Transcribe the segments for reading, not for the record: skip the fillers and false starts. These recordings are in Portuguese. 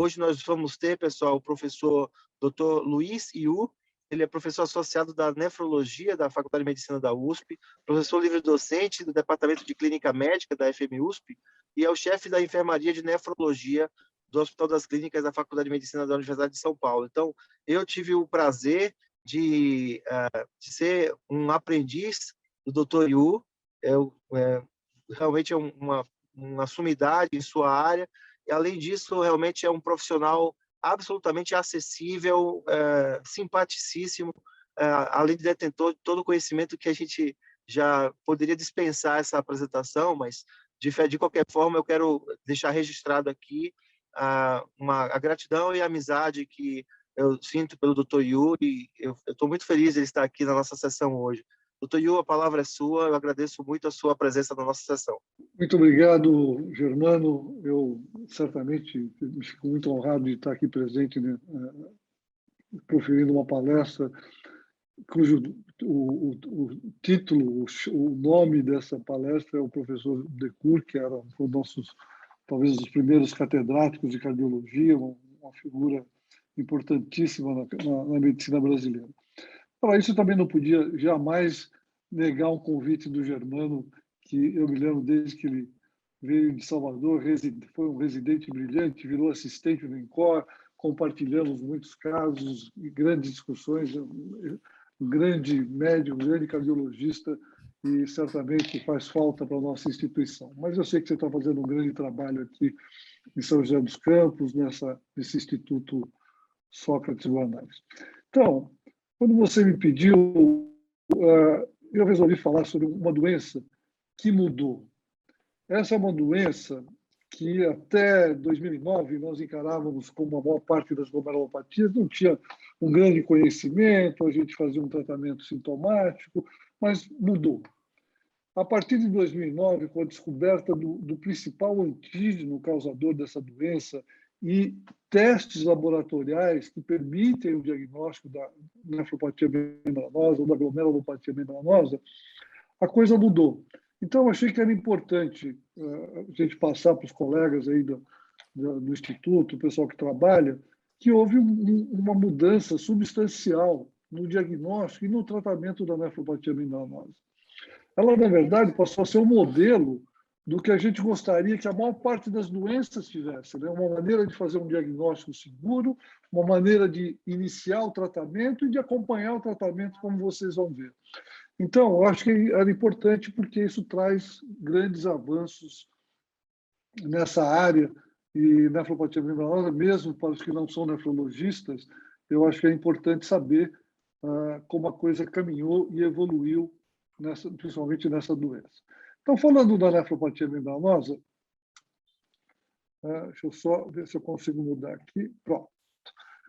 Hoje nós vamos ter, pessoal, o professor Dr. Luiz Iu. Ele é professor associado da nefrologia da Faculdade de Medicina da USP, professor livre-docente do Departamento de Clínica Médica da FMUSP e é o chefe da enfermaria de nefrologia do Hospital das Clínicas da Faculdade de Medicina da Universidade de São Paulo. Então, eu tive o prazer de ser um aprendiz do Dr. Iu. Realmente é uma sumidade em sua área, e, além disso, realmente é um profissional absolutamente acessível, simpaticíssimo, além de detentor de todo o conhecimento que a gente já poderia dispensar essa apresentação, mas, de qualquer forma, eu quero deixar registrado aqui a gratidão e a amizade que eu sinto pelo Dr. Iu, e eu estou muito feliz de ele estar aqui na nossa sessão hoje. Dr. Iu, a palavra é sua, eu agradeço muito a sua presença na nossa sessão. Muito obrigado, Germano. Eu certamente fico muito honrado de estar aqui presente, né, proferindo uma palestra cujo o título, o nome dessa palestra é o professor Decour, que era um dos nossos, talvez, os primeiros catedráticos de cardiologia, uma figura importantíssima na medicina brasileira. Para isso, eu também não podia jamais negar um convite do Germano, que eu me lembro desde que ele veio de Salvador, foi um residente brilhante, virou assistente do INCOR, compartilhamos muitos casos e grandes discussões, um grande médico, um grande cardiologista, e certamente faz falta para a nossa instituição. Mas eu sei que você está fazendo um grande trabalho aqui em São José dos Campos, nesse Instituto Sócrates Guanais. Então, quando você me pediu, eu resolvi falar sobre uma doença que mudou. Essa é uma doença que até 2009 nós encarávamos como a maior parte das glomerulopatias, não tinha um grande conhecimento, a gente fazia um tratamento sintomático, mas mudou. A partir de 2009, com a descoberta do principal antígeno causador dessa doença e testes laboratoriais que permitem o diagnóstico da nefropatia membranosa ou da glomerulopatia membranosa, a coisa mudou. Então, eu achei que era importante a gente passar para os colegas aí do Instituto, o pessoal que trabalha, que houve uma mudança substancial no diagnóstico e no tratamento da nefropatia membranosa. Ela, na verdade, passou a ser um modelo do que a gente gostaria que a maior parte das doenças tivesse, né? Uma maneira de fazer um diagnóstico seguro, uma maneira de iniciar o tratamento e de acompanhar o tratamento, como vocês vão ver. Então, eu acho que era importante porque isso traz grandes avanços nessa área, e nefropatia membranosa, mesmo para os que não são nefrologistas, eu acho que é importante saber como a coisa caminhou e evoluiu, principalmente nessa doença. Então, falando da nefropatia membranosa, deixa eu só ver se eu consigo mudar aqui. Pronto.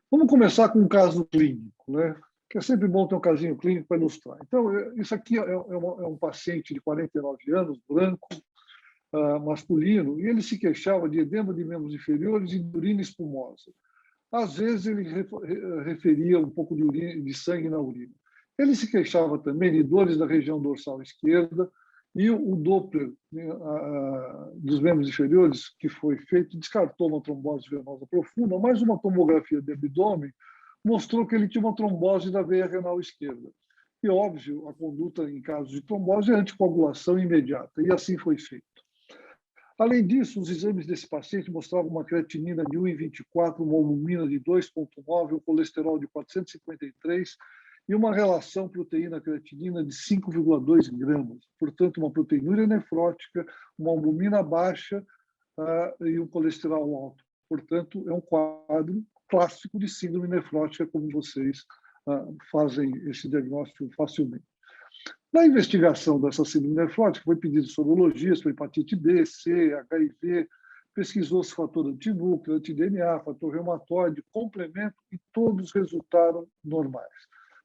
Vamos começar com um caso clínico, né? Que é sempre bom ter um casinho clínico para ilustrar. Então, isso aqui é um paciente de 49 anos, branco, masculino, e ele se queixava de edema de membros inferiores e de urina espumosa. Às vezes, ele referia um pouco de sangue na urina. Ele se queixava também de dores da região dorsal esquerda, e o Doppler dos membros inferiores, que foi feito, descartou uma trombose venosa profunda, mas uma tomografia de abdômen mostrou que ele tinha uma trombose da veia renal esquerda. E, óbvio, a conduta em casos de trombose é anticoagulação imediata, e assim foi feito. Além disso, os exames desse paciente mostravam uma creatinina de 1,24, uma albumina de 2,9, um colesterol de 453 e uma relação proteína-creatinina de 5,2 gramas. Portanto, uma proteinúria nefrótica, uma albumina baixa e um colesterol alto. Portanto, é um quadro clássico de síndrome nefrótica, como vocês fazem esse diagnóstico facilmente. Na investigação dessa síndrome nefrótica, foi pedido sorologias para hepatite B, C, HIV, pesquisou-se fator antinúcleo, anti-DNA, fator reumatoide, complemento, e todos resultaram normais.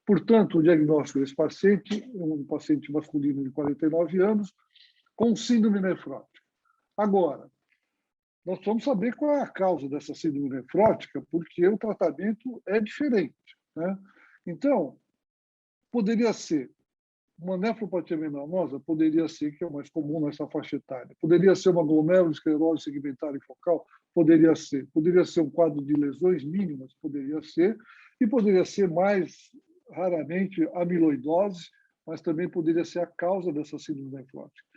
Portanto, o diagnóstico desse paciente é um paciente masculino de 49 anos com síndrome nefrótica. Agora, nós vamos saber qual é a causa dessa síndrome nefrótica, porque o tratamento é diferente, né? Então, poderia ser uma nefropatia membranosa poderia ser, que é o mais comum nessa faixa etária, poderia ser uma glomerulosclerose segmentária focal, poderia ser um quadro de lesões mínimas, poderia ser, e poderia ser mais raramente amiloidose, mas também poderia ser a causa dessa síndrome nefrótica.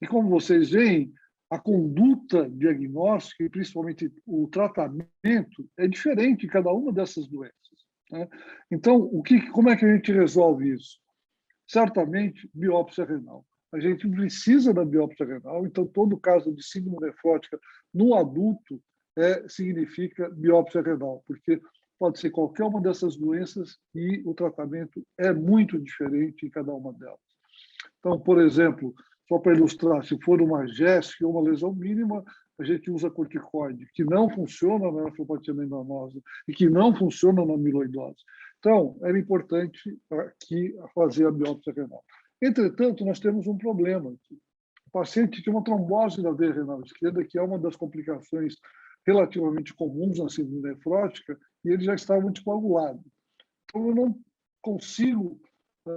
E como vocês veem, a conduta diagnóstica e principalmente o tratamento é diferente em cada uma dessas doenças, né? Então, como é que a gente resolve isso? Certamente, biópsia renal. A gente precisa da biópsia renal, então todo caso de síndrome nefrótica no adulto significa biópsia renal, porque pode ser qualquer uma dessas doenças e o tratamento é muito diferente em cada uma delas. Então, por exemplo, só para ilustrar, se for uma GES, que é uma lesão mínima, a gente usa corticoide, que não funciona na nefropatia membranosa e que não funciona na amiloidose. Então, era importante aqui fazer a biópsia renal. Entretanto, nós temos um problema. O paciente tinha uma trombose na veia renal esquerda, que é uma das complicações relativamente comuns na síndrome nefrótica, e ele já estava anticoagulado. Então, eu não consigo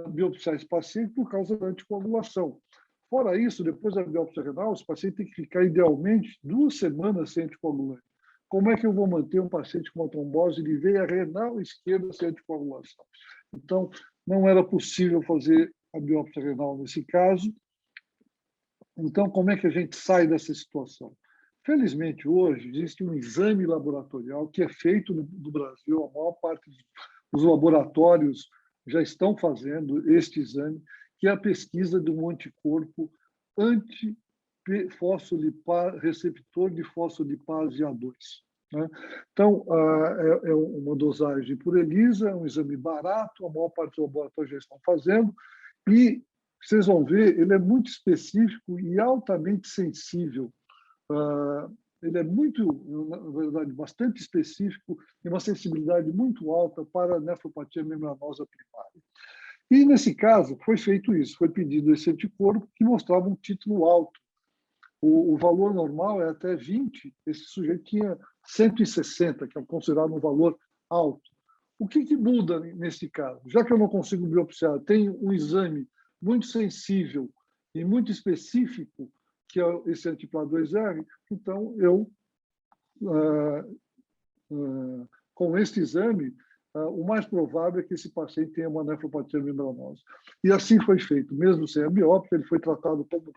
biopsiar esse paciente por causa da anticoagulação. Fora isso, depois da biópsia renal, esse paciente tem que ficar, idealmente, 2 semanas sem anticoagulante. Como é que eu vou manter um paciente com uma trombose de veia renal esquerda sem anticoagulação? Então, não era possível fazer a biópsia renal nesse caso. Então, como é que a gente sai dessa situação? Felizmente, hoje, existe um exame laboratorial que é feito no Brasil, a maior parte dos laboratórios já estão fazendo este exame, que é a pesquisa de um anticorpo receptor de fosfolipase A2. Né? Então, é uma dosagem por ELISA, é um exame barato, a maior parte dos laboratórios já estão fazendo, e vocês vão ver, ele é muito específico e altamente sensível. Ele é muito, na verdade, bastante específico e uma sensibilidade muito alta para a nefropatia membranosa primária. E, nesse caso, foi feito isso, foi pedido esse anticorpo que mostrava um título alto. O valor normal é até 20, esse sujeito tinha 160, que é considerado um valor alto. O que muda nesse caso? Já que eu não consigo biopsiar, tem um exame muito sensível e muito específico, que é esse anti-PLA2R, então eu, com este exame, o mais provável é que esse paciente tenha uma nefropatia membranosa. E assim foi feito. Mesmo sem a biópsia, ele foi tratado como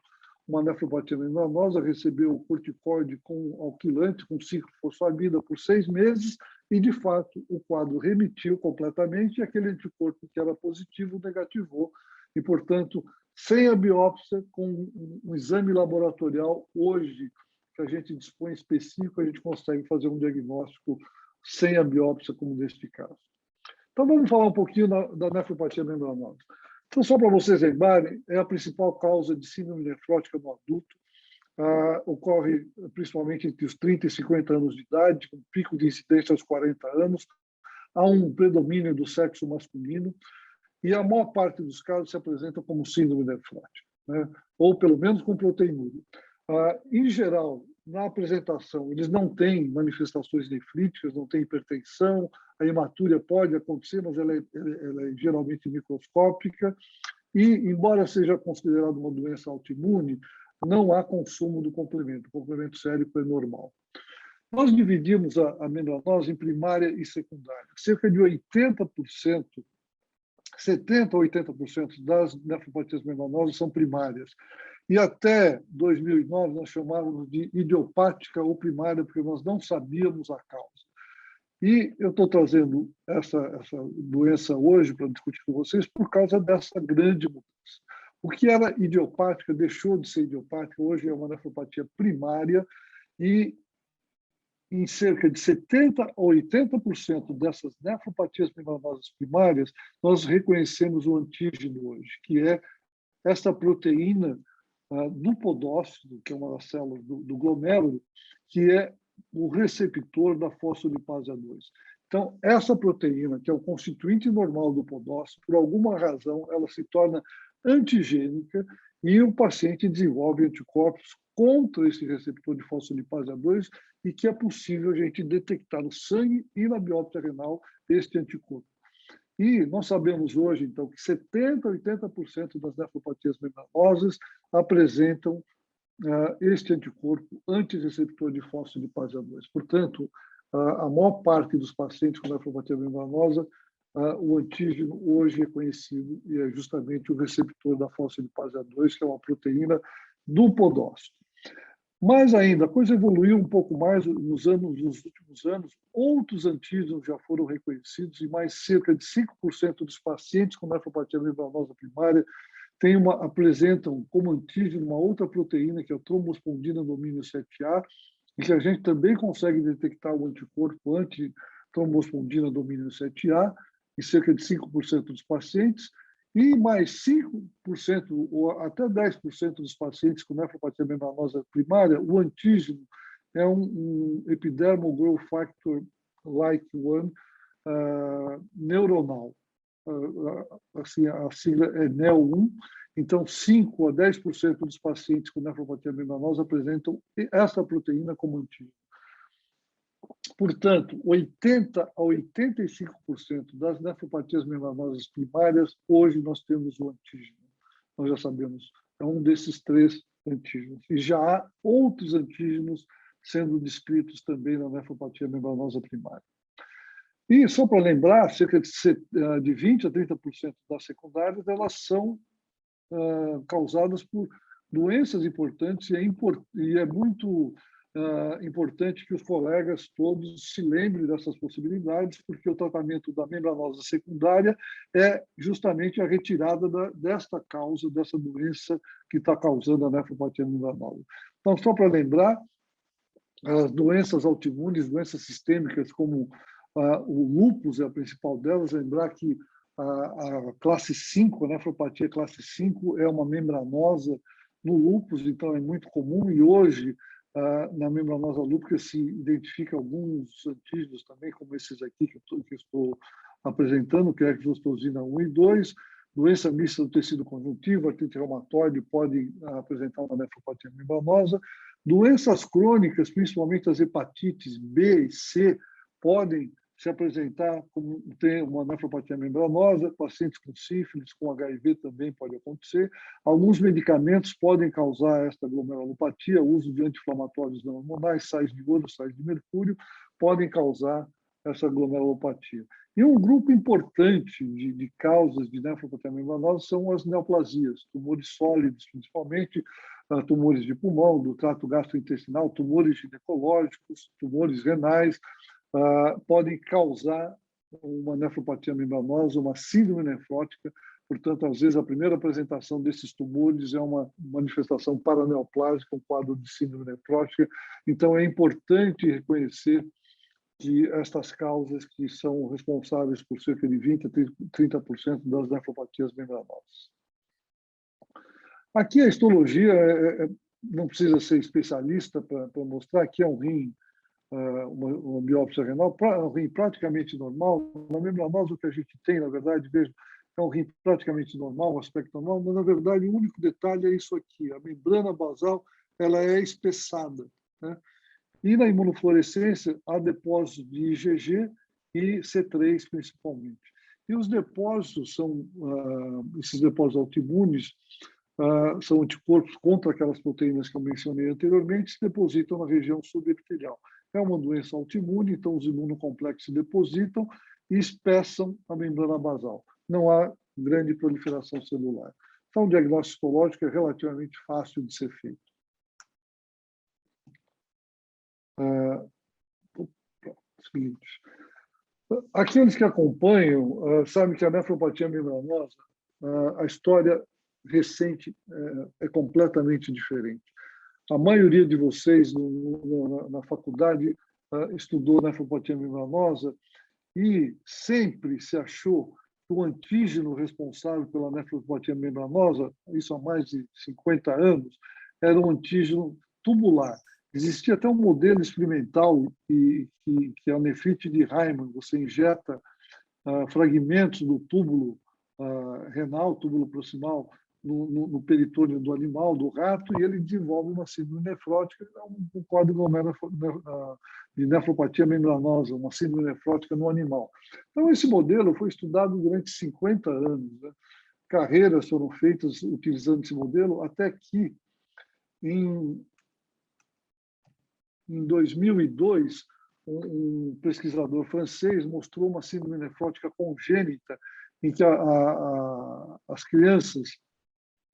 uma nefropatia membranosa, recebeu corticoide com alquilante, com ciclofosfamida por 6 meses, e, de fato, o quadro remitiu completamente e aquele anticorpo que era positivo negativou. E, portanto, sem a biópsia, com um exame laboratorial, hoje, que a gente dispõe específico, a gente consegue fazer um diagnóstico sem a biópsia, como neste caso. Então, vamos falar um pouquinho da nefropatia membranosa. Então, só para vocês lembrarem, é a principal causa de síndrome nefrótica no adulto. Ocorre principalmente entre os 30 e 50 anos de idade, com pico de incidência aos 40 anos. Há um predomínio do sexo masculino e a maior parte dos casos se apresenta como síndrome nefrótica, né? Ou pelo menos com proteinúria. Em geral, na apresentação, eles não têm manifestações nefríticas, não têm hipertensão, a hematúria pode acontecer, mas ela é geralmente microscópica, e, embora seja considerada uma doença autoimune, não há consumo do complemento, o complemento sérico é normal. Nós dividimos a membranose em primária e secundária. Cerca de 80%, 70% a 80% das nefropatias membranosas são primárias. E até 2009 nós chamávamos de idiopática ou primária, porque nós não sabíamos a causa. E eu estou trazendo essa doença hoje para discutir com vocês por causa dessa grande mudança. O que era idiopática deixou de ser idiopática, hoje é uma nefropatia primária, e em cerca de 70% a 80% dessas nefropatias membranosas primárias, nós reconhecemos o antígeno hoje, que é essa proteína do podócito, que é uma das células do glomérulo, que é o receptor da fosfolipase A2. Então, essa proteína, que é o constituinte normal do podócito, por alguma razão, ela se torna antigênica e o paciente desenvolve anticorpos contra esse receptor de fosfolipase A2 e que é possível a gente detectar no sangue e na biópsia renal este anticorpo. E nós sabemos hoje, então, que 70% a 80% das nefropatias membranosas apresentam este anticorpo antirreceptor de fosfolipase A2. Portanto, a maior parte dos pacientes com nefropatia membranosa, o antígeno hoje é conhecido e é justamente o receptor da fosfolipase A2, que é uma proteína do podócito. Mas ainda, a coisa evoluiu um pouco mais nos últimos anos. Outros antígenos já foram reconhecidos e mais cerca de 5% dos pacientes com nefropatia membranosa primária apresentam como antígeno uma outra proteína, que é a trombospondina domínio 7A, e que a gente também consegue detectar o anticorpo anti-trombospondina domínio 7A em cerca de 5% dos pacientes, e mais 5% ou até 10% dos pacientes com nefropatia membranosa primária, o antígeno é um epidermal growth factor like 1 neuronal. Assim, a sigla é NEL1. Então, 5 a 10% dos pacientes com nefropatia membranosa apresentam essa proteína como antígeno. Portanto, 80% a 85% das nefropatias membranosas primárias, hoje nós temos o antígeno. Nós já sabemos, é um desses 3 antígenos. E já há outros antígenos sendo descritos também na nefropatia membranosa primária. E, só para lembrar, cerca de 20% a 30% das secundárias, elas são causadas por doenças importantes, e é muito importante que os colegas todos se lembrem dessas possibilidades, porque o tratamento da membranosa secundária é justamente a retirada desta causa, dessa doença que está causando a nefropatia membranosa. Então, só para lembrar, as doenças autoimunes, doenças sistêmicas, como o lúpus é a principal delas, lembrar que a classe 5, a nefropatia classe 5 é uma membranosa no lúpus, então é muito comum, e hoje na membranosa lúpica se identifica alguns antígenos também, como esses aqui que estou apresentando, que é a exostosina 1 e 2, doença mista do tecido conjuntivo, artrite reumatoide pode apresentar uma nefropatia membranosa, doenças crônicas, principalmente as hepatites B e C, podem se apresentar como tem uma nefropatia membranosa, pacientes com sífilis, com HIV também pode acontecer. Alguns medicamentos podem causar esta glomerulopatia, o uso de anti-inflamatórios não hormonais, sais de ouro, sais de mercúrio, podem causar essa glomerulopatia. E um grupo importante de causas de nefropatia membranosa são as neoplasias, tumores sólidos, principalmente tumores de pulmão, do trato gastrointestinal, tumores ginecológicos, tumores renais, podem causar uma nefropatia membranosa, uma síndrome nefrótica. Portanto, às vezes, a primeira apresentação desses tumores é uma manifestação paraneoplásica, um quadro de síndrome nefrótica. Então, é importante reconhecer que estas causas que são responsáveis por cerca de 20% a 30% das nefropatias membranosas. Aqui a histologia, não precisa ser especialista para mostrar, aqui é um rim, uma biópsia renal, um rim praticamente normal. Na membranosa, o que a gente tem, na verdade, veja, é um rim praticamente normal, um aspecto normal, mas, na verdade, o único detalhe é isso aqui. A membrana basal ela é espessada, né? E na imunofluorescência, há depósitos de IgG e C3, principalmente. E os depósitos são, esses depósitos autoimunes, são anticorpos contra aquelas proteínas que eu mencionei anteriormente, se depositam na região subepitelial. É uma doença autoimune, então os imunocomplexos se depositam e espessam a membrana basal. Não há grande proliferação celular. Então, o diagnóstico histológico é relativamente fácil de ser feito. Seguinte. Aqueles que acompanham sabem que a nefropatia membranosa, a história recente é completamente diferente. A maioria de vocês na faculdade estudou nefropatia membranosa e sempre se achou que o antígeno responsável pela nefropatia membranosa, isso há mais de 50 anos, era um antígeno tubular. Existia até um modelo experimental que é a nefrite de Rayman. Você injeta fragmentos do túbulo renal, túbulo proximal, no peritônio do animal, do rato, e ele desenvolve uma síndrome nefrótica, um quadro de nefropatia membranosa, uma síndrome nefrótica no animal. Então, esse modelo foi estudado durante 50 anos, né? Carreiras foram feitas utilizando esse modelo, até que, em 2002, um pesquisador francês mostrou uma síndrome nefrótica congênita, em que as crianças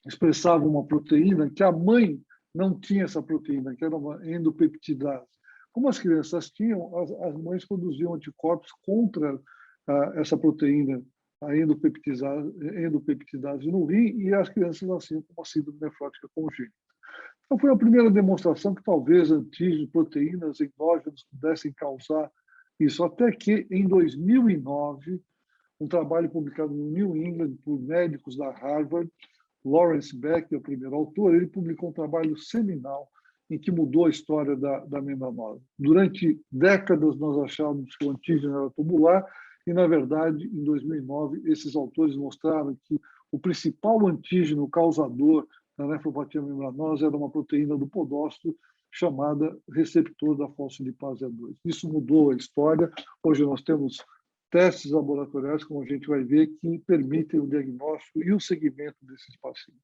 expressavam uma proteína que a mãe não tinha essa proteína, que era uma endopeptidase. Como as crianças tinham, as mães produziam anticorpos contra essa proteína, a endopeptidase no rim, e as crianças nasciam com uma síndrome nefrótica congênita. Então, foi a primeira demonstração que talvez antígenos, proteínas endógenas pudessem causar isso, até que, em 2009, um trabalho publicado no New England por médicos da Harvard, Lawrence Beck, é o primeiro autor, ele publicou um trabalho seminal em que mudou a história da membranose. Durante décadas, nós achávamos que o antígeno era tubular e, na verdade, em 2009, esses autores mostraram que o principal antígeno causador da nefropatia membranosa era uma proteína do podócito chamada receptor da fosfolipase A2. Isso mudou a história. Hoje nós temos testes laboratoriais, como a gente vai ver, que permitem o diagnóstico e o segmento desses pacientes.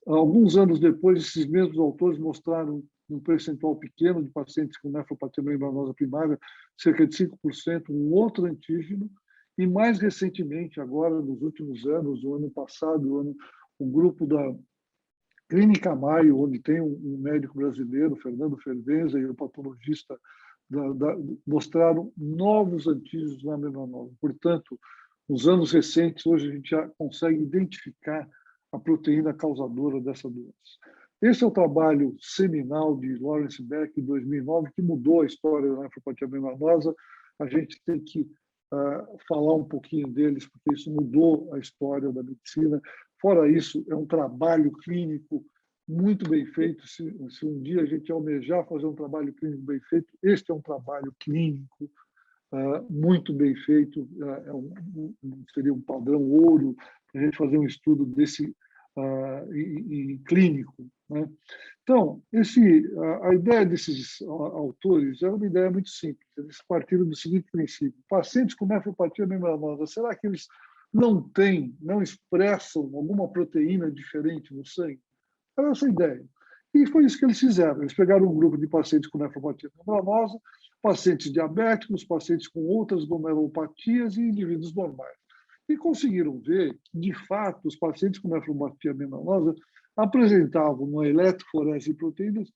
Alguns anos depois, esses mesmos autores mostraram um percentual pequeno de pacientes com nefropatia membranosa primária, cerca de 5%, um outro antígeno, e mais recentemente, agora, nos últimos anos, o ano passado, um grupo da Clínica Maio, onde tem um médico brasileiro, Fernando Fervenza, e o patologista mostraram novos antígenos na membranose. Portanto, nos anos recentes, hoje a gente já consegue identificar a proteína causadora dessa doença. Esse é o trabalho seminal de Lawrence Beck, em 2009, que mudou a história da nefropatia membranosa. A gente tem que falar um pouquinho deles, porque isso mudou a história da medicina. Fora isso, é um trabalho clínico muito bem feito. Se um dia a gente almejar fazer um trabalho clínico bem feito, este é um trabalho clínico muito bem feito. Seria um padrão ouro para a gente fazer um estudo desse clínico, né? Então, a ideia desses autores era uma ideia muito simples. Eles partiram do seguinte princípio: pacientes com nefropatia membranosa, será que eles não expressam alguma proteína diferente no sangue? Era essa a ideia. E foi isso que eles fizeram. Eles pegaram um grupo de pacientes com nefropatia membranosa, pacientes diabéticos, pacientes com outras glomerulopatias e indivíduos normais. E conseguiram ver que, de fato, os pacientes com nefropatia membranosa apresentavam, no eletroforese de proteínas,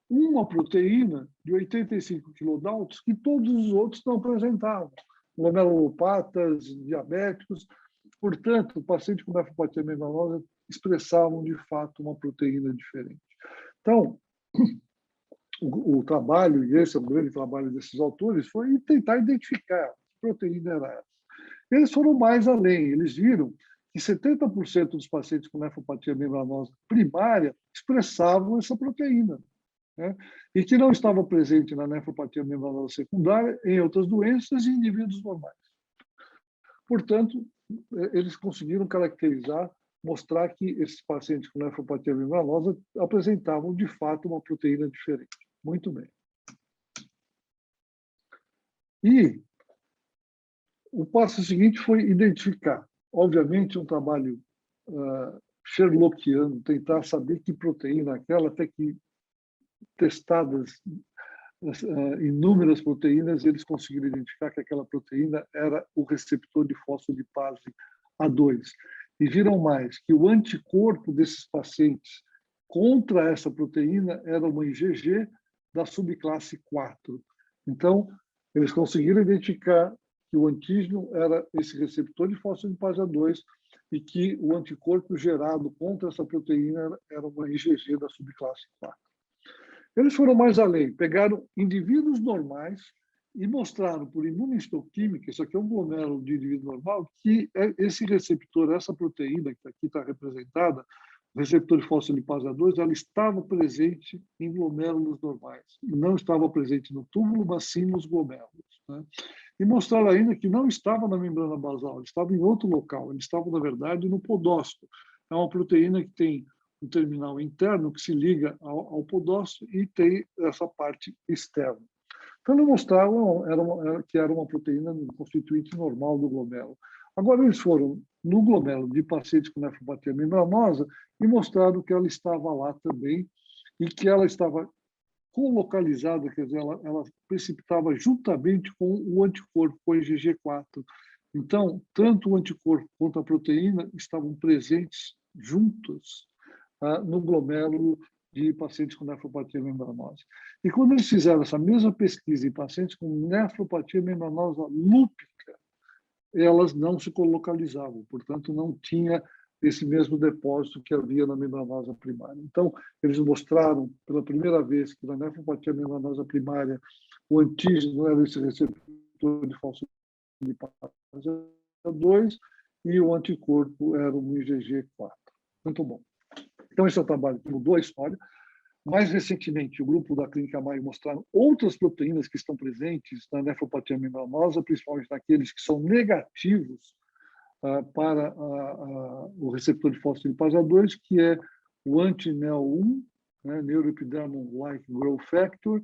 uma proteína de 85 kilodaltons que todos os outros não apresentavam. Glomerulopatas, diabéticos. Portanto, o paciente com nefropatia membranosa expressavam, de fato, uma proteína diferente. Então, o trabalho, e esse é o grande trabalho desses autores, foi tentar identificar que proteína era essa. Eles foram mais além. Eles viram que 70% dos pacientes com nefropatia membranosa primária expressavam essa proteína, né? E que não estava presente na nefropatia membranosa secundária, em outras doenças e indivíduos normais. Portanto, eles conseguiram caracterizar, mostrar que esses pacientes com nefropatia membranosa apresentavam, de fato, uma proteína diferente. Muito bem. E o passo seguinte foi identificar. Obviamente, um trabalho sherlockiano, tentar saber que proteína aquela, até que testadas inúmeras proteínas, eles conseguiram identificar que aquela proteína era o receptor de fosfolipase A2. E viram mais, que o anticorpo desses pacientes contra essa proteína era uma IgG da subclasse 4. Então, eles conseguiram identificar que o antígeno era esse receptor de fosfolipase A2 e que o anticorpo gerado contra essa proteína era uma IgG da subclasse 4. Eles foram mais além, pegaram indivíduos normais e mostraram por imunohistoquímica, isso aqui é um glomérulo de indivíduo normal, que esse receptor, essa proteína que aqui está representada, o receptor de fosfolipase A2, ela estava presente em glomérulos normais. E não estava presente no túmulo, mas sim nos glomérulos, né? E mostraram ainda que não estava na membrana basal, ele estava em outro local, ele estava, na verdade, no podócito. é uma proteína que tem um terminal interno que se liga ao podócito e tem essa parte externa. Então, eles mostravam que era uma proteína constituinte normal do glomérulo. Agora, eles foram no glomérulo de pacientes com nefropatia membranosa e mostraram que ela estava lá também e que ela estava colocalizada, quer dizer, ela precipitava juntamente com o anticorpo, com o IgG4. Então, tanto o anticorpo quanto a proteína estavam presentes juntos no glomérulo de pacientes com nefropatia membranosa. E quando eles fizeram essa mesma pesquisa em pacientes com nefropatia membranosa lúpica, elas não se colocalizavam, portanto, não tinha esse mesmo depósito que havia na membranosa primária. Então, eles mostraram pela primeira vez que na nefropatia membranosa primária o antígeno era esse receptor de fosfolipase 2 e o anticorpo era o IgG4. Muito bom. Então, esse é o trabalho que mudou a história. Mais recentemente, o grupo da Clínica Maio mostraram outras proteínas que estão presentes na nefropatia membranosa, principalmente naqueles que são negativos para o receptor de fosfolipase 2, que é o anti-NEL1, né, Neuroepidermal-like Growth Factor.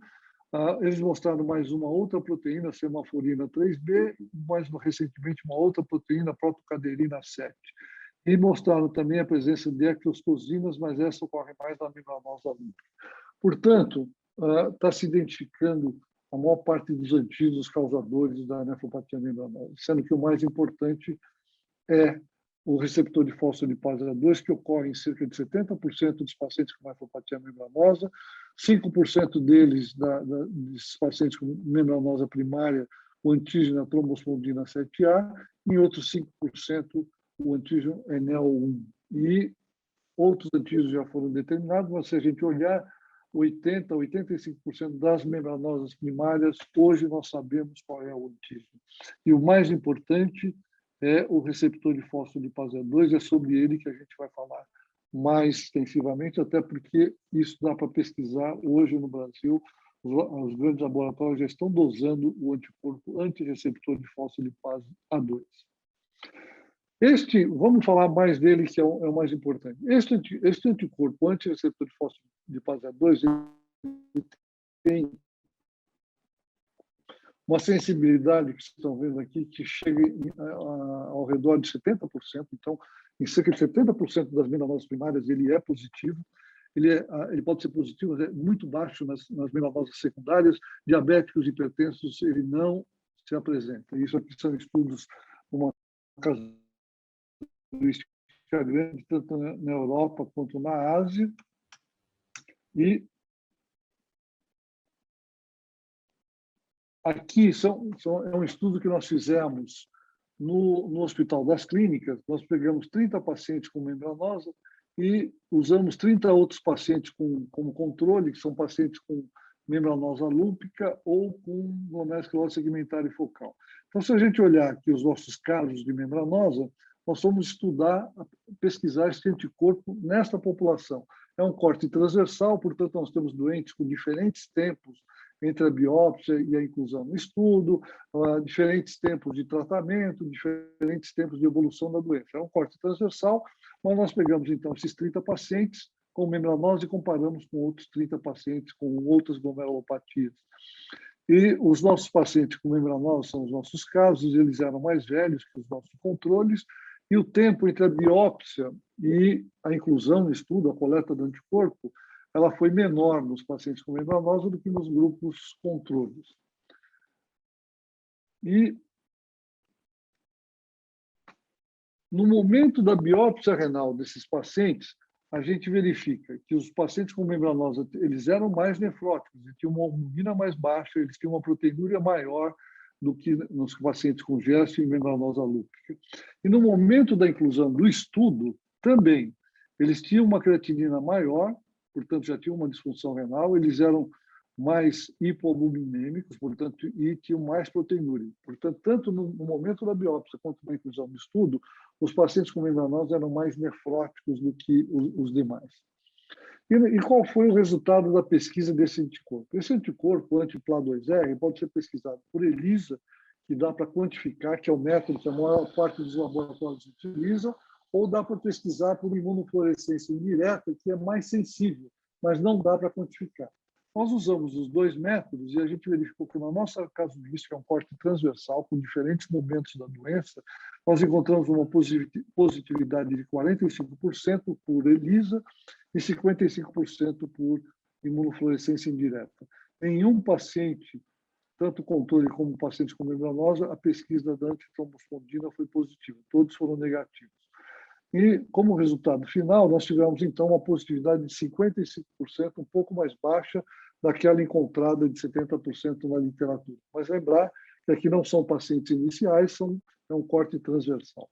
Eles mostraram mais uma outra proteína, semaforina 3B, mais recentemente uma outra proteína, protocaderina 7. E mostraram também a presença de eclostosinas, mas essa ocorre mais na membranosa lúpica. Portanto, está se identificando a maior parte dos antígenos causadores da nefropatia membranosa, sendo que o mais importante é o receptor de fosfolipase 2, que ocorre em cerca de 70% dos pacientes com nefropatia membranosa, 5% deles, desses pacientes com membranosa primária, o antígeno é trombosfondina 7A, e outros 5% o antígeno é NEL1. E outros antígenos já foram determinados, mas se a gente olhar 80% a 85% das membranosas primárias, hoje nós sabemos qual é o antígeno. E o mais importante é o receptor de fosfolipase 2, é sobre ele que a gente vai falar mais extensivamente, até porque isso dá para pesquisar hoje no Brasil. Os grandes laboratórios já estão dosando o anticorpo antirreceptor de fosfolipase A2. Vamos falar mais dele, que é o mais importante. Este anticorpo antirreceptor de fosfolipase A2 ele tem uma sensibilidade, que vocês estão vendo aqui, que chega ao redor de 70%. Então, em cerca de 70% das melanoses primárias, ele é positivo. Ele pode ser positivo, mas é muito baixo nas melanoses secundárias. Diabéticos, hipertensos, ele não se apresenta. Isso aqui são estudos, uma casuística grande, tanto na Europa quanto na Ásia. E aqui é um estudo que nós fizemos no Hospital das Clínicas. Nós pegamos 30 pacientes com membranosa e usamos 30 outros pacientes como controle, que são pacientes com membranosa lúpica ou com glomerulosclerose segmentária e focal. Então, se a gente olhar aqui os nossos casos de membranosa, nós vamos pesquisar esse anticorpo nesta população. É um corte transversal, portanto, nós temos doentes com diferentes tempos entre a biópsia e a inclusão no estudo, diferentes tempos de tratamento, diferentes tempos de evolução da doença. É um corte transversal, mas nós pegamos, então, esses 30 pacientes com membranose e comparamos com outros 30 pacientes com outras glomerulopatias. E os nossos pacientes com membranose são os nossos casos, eles eram mais velhos que os nossos controles, e o tempo entre a biópsia e a inclusão no estudo, a coleta do anticorpo, ela foi menor nos pacientes com membranosa do que nos grupos controles. E no momento da biópsia renal desses pacientes, a gente verifica que os pacientes com membranosa, eles eram mais nefróticos, eles tinham uma albumina mais baixa, eles tinham uma proteinúria maior do que nos pacientes com GERD e membranosa lúpica. E no momento da inclusão do estudo, também, eles tinham uma creatinina maior, portanto, já tinham uma disfunção renal, eles eram mais hipoalbuminêmicos, portanto, e tinham mais proteinúria. Portanto, tanto no momento da biópsia quanto na inclusão do estudo, os pacientes com membranose eram mais nefróticos do que os demais. E qual foi o resultado da pesquisa desse anticorpo? Esse anticorpo, anti-PLA2R, pode ser pesquisado por ELISA, que dá para quantificar, que é o método que a maior parte dos laboratórios utilizam, ou dá para pesquisar por imunofluorescência indireta, que é mais sensível, mas não dá para quantificar. Nós usamos os dois métodos e a gente verificou que, no nosso caso de risco, é um corte transversal, com diferentes momentos da doença, nós encontramos uma positividade de 45% por ELISA e 55% por imunofluorescência indireta. Nenhum paciente, tanto controle como pacientes com membranosa, a pesquisa da antitrombofosfina foi positiva, todos foram negativos. E, como resultado final, nós tivemos, então, uma positividade de 55%, um pouco mais baixa daquela encontrada de 70% na literatura. Mas lembrar que aqui não são pacientes iniciais, é um corte transversal.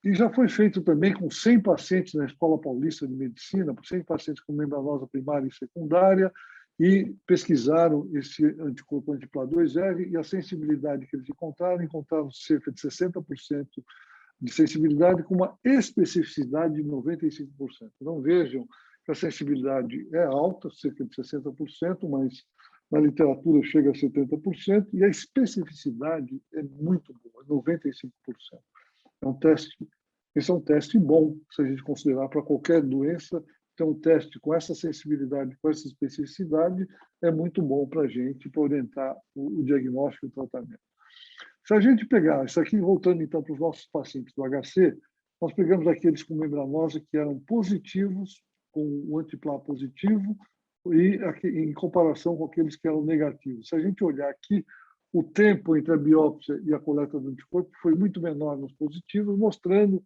E já foi feito também com 100 pacientes na Escola Paulista de Medicina, 100 pacientes com membranosa primária e secundária, e pesquisaram esse anticorpo anti-PLA2R e a sensibilidade que eles encontraram cerca de 60% de sensibilidade com uma especificidade de 95%. Então, vejam que a sensibilidade é alta, cerca de 60%, mas na literatura chega a 70%, e a especificidade é muito boa, 95%. Esse é um teste bom, se a gente considerar para qualquer doença. Então, um teste com essa sensibilidade, com essa especificidade, é muito bom para a gente, para orientar o diagnóstico e o tratamento. Se a gente pegar isso aqui, voltando então para os nossos pacientes do HC, nós pegamos aqueles com membranosa que eram positivos, com o anti-PLA positivo, e em comparação com aqueles que eram negativos. Se a gente olhar aqui, o tempo entre a biópsia e a coleta do anticorpo foi muito menor nos positivos, mostrando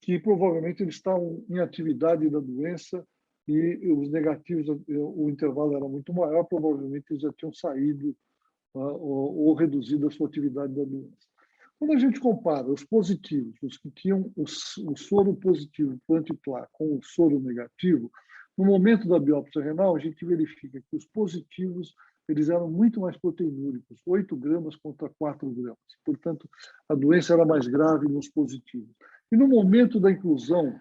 que provavelmente eles estavam em atividade da doença e os negativos, o intervalo era muito maior, provavelmente eles já tinham saído ou reduzido a sua atividade da doença. Quando a gente compara os positivos, os que tinham o soro positivo para o anti-PLA com o soro negativo, no momento da biópsia renal, a gente verifica que os positivos eles eram muito mais proteinúricos, 8 gramas contra 4 gramas. Portanto, a doença era mais grave nos positivos. E no momento da inclusão,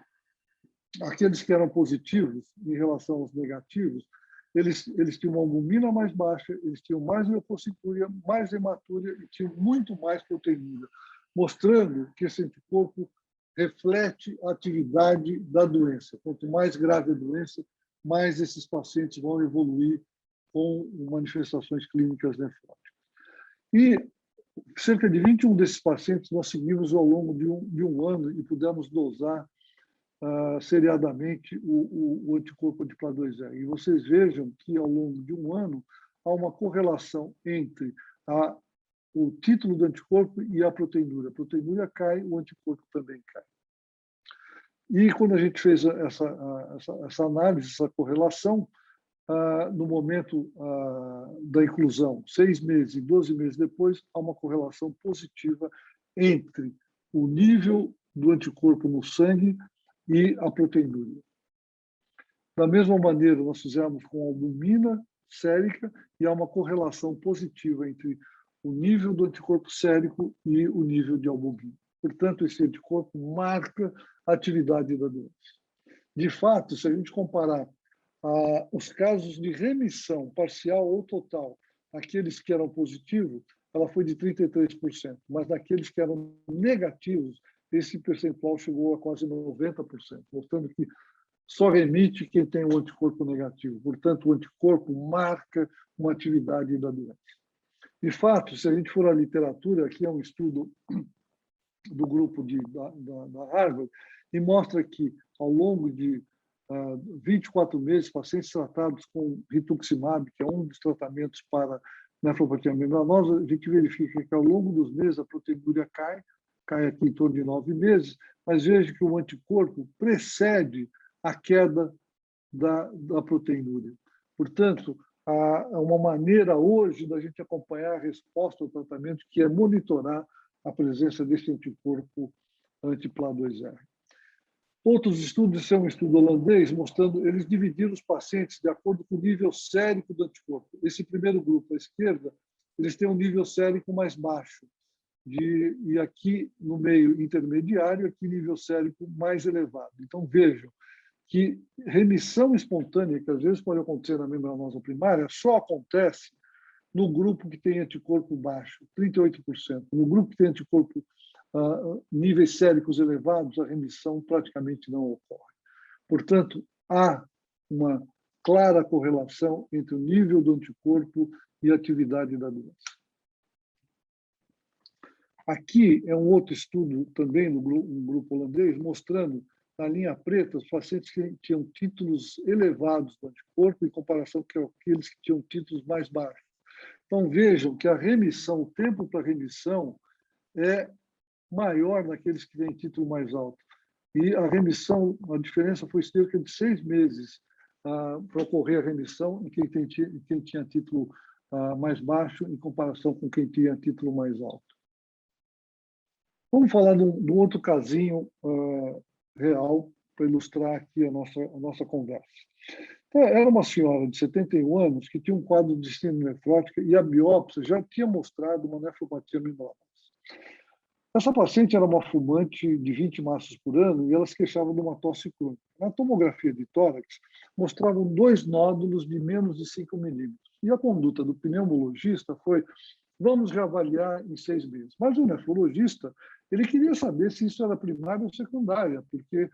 aqueles que eram positivos em relação aos negativos, eles tinham uma albumina mais baixa, eles tinham mais leucocitúria, mais hematúria e tinham muito mais proteinúria, mostrando que esse anticorpo reflete a atividade da doença. Quanto mais grave a doença, mais esses pacientes vão evoluir com manifestações clínicas nefróticas. E cerca de 21 desses pacientes nós seguimos ao longo de um ano e pudemos dosar seriadamente o anticorpo de PLA2R. E vocês vejam que, ao longo de um ano, há uma correlação entre o título do anticorpo e a proteinúria. A proteinúria cai, o anticorpo também cai. E quando a gente fez essa análise, essa correlação, no momento da inclusão, 6 meses e 12 meses depois, há uma correlação positiva entre o nível do anticorpo no sangue e a proteinúria. Da mesma maneira, nós fizemos com a albumina sérica e há uma correlação positiva entre o nível do anticorpo sérico e o nível de albumina. Portanto, esse anticorpo marca a atividade da doença. De fato, se a gente comparar os casos de remissão parcial ou total, aqueles que eram positivos, ela foi de 33%, mas naqueles que eram negativos, esse percentual chegou a quase 90%, mostrando que só remite quem tem o anticorpo negativo. Portanto, o anticorpo marca uma atividade da doença. De fato, se a gente for à literatura, aqui é um estudo do grupo da Harvard, e mostra que, ao longo de 24 meses, pacientes tratados com rituximab, que é um dos tratamentos para nefropatia membranosa, a gente verifica que, ao longo dos meses, a proteinúria cai aqui em torno de 9 meses, mas veja que o anticorpo precede a queda da proteinúria. Portanto, há uma maneira hoje da gente acompanhar a resposta ao tratamento, que é monitorar a presença desse anticorpo anti-PLA2R. Outros estudos, esse é um estudo holandês, mostrando, eles dividiram os pacientes de acordo com o nível sérico do anticorpo. Esse primeiro grupo, à esquerda, eles têm um nível sérico mais baixo, e aqui no meio intermediário, aqui nível sérico mais elevado. Então, vejam que remissão espontânea, que às vezes pode acontecer na membranosa primária, só acontece no grupo que tem anticorpo baixo, 38%. No grupo que tem anticorpo níveis séricos elevados, a remissão praticamente não ocorre. Portanto, há uma clara correlação entre o nível do anticorpo e a atividade da doença. Aqui é um outro estudo também no grupo holandês, mostrando na linha preta os pacientes que tinham títulos elevados do anticorpo em comparação com aqueles que tinham títulos mais baixos. Então, vejam que a remissão, o tempo para remissão é maior naqueles que têm título mais alto. E a remissão, a diferença foi cerca de 6 meses para ocorrer a remissão em quem tinha título mais baixo em comparação com quem tinha título mais alto. Vamos falar de um outro casinho real para ilustrar aqui a nossa conversa. Então, era uma senhora de 71 anos que tinha um quadro de síndrome nefrótica e a biópsia já tinha mostrado uma nefropatia membranosa. Essa paciente era uma fumante de 20 maços por ano e ela se queixava de uma tosse crônica. Na tomografia de tórax, mostravam 2 nódulos de menos de 5 milímetros. E a conduta do pneumologista foi: vamos reavaliar em 6 meses. Mas o nefrologista, ele queria saber se isso era primária ou secundária, porque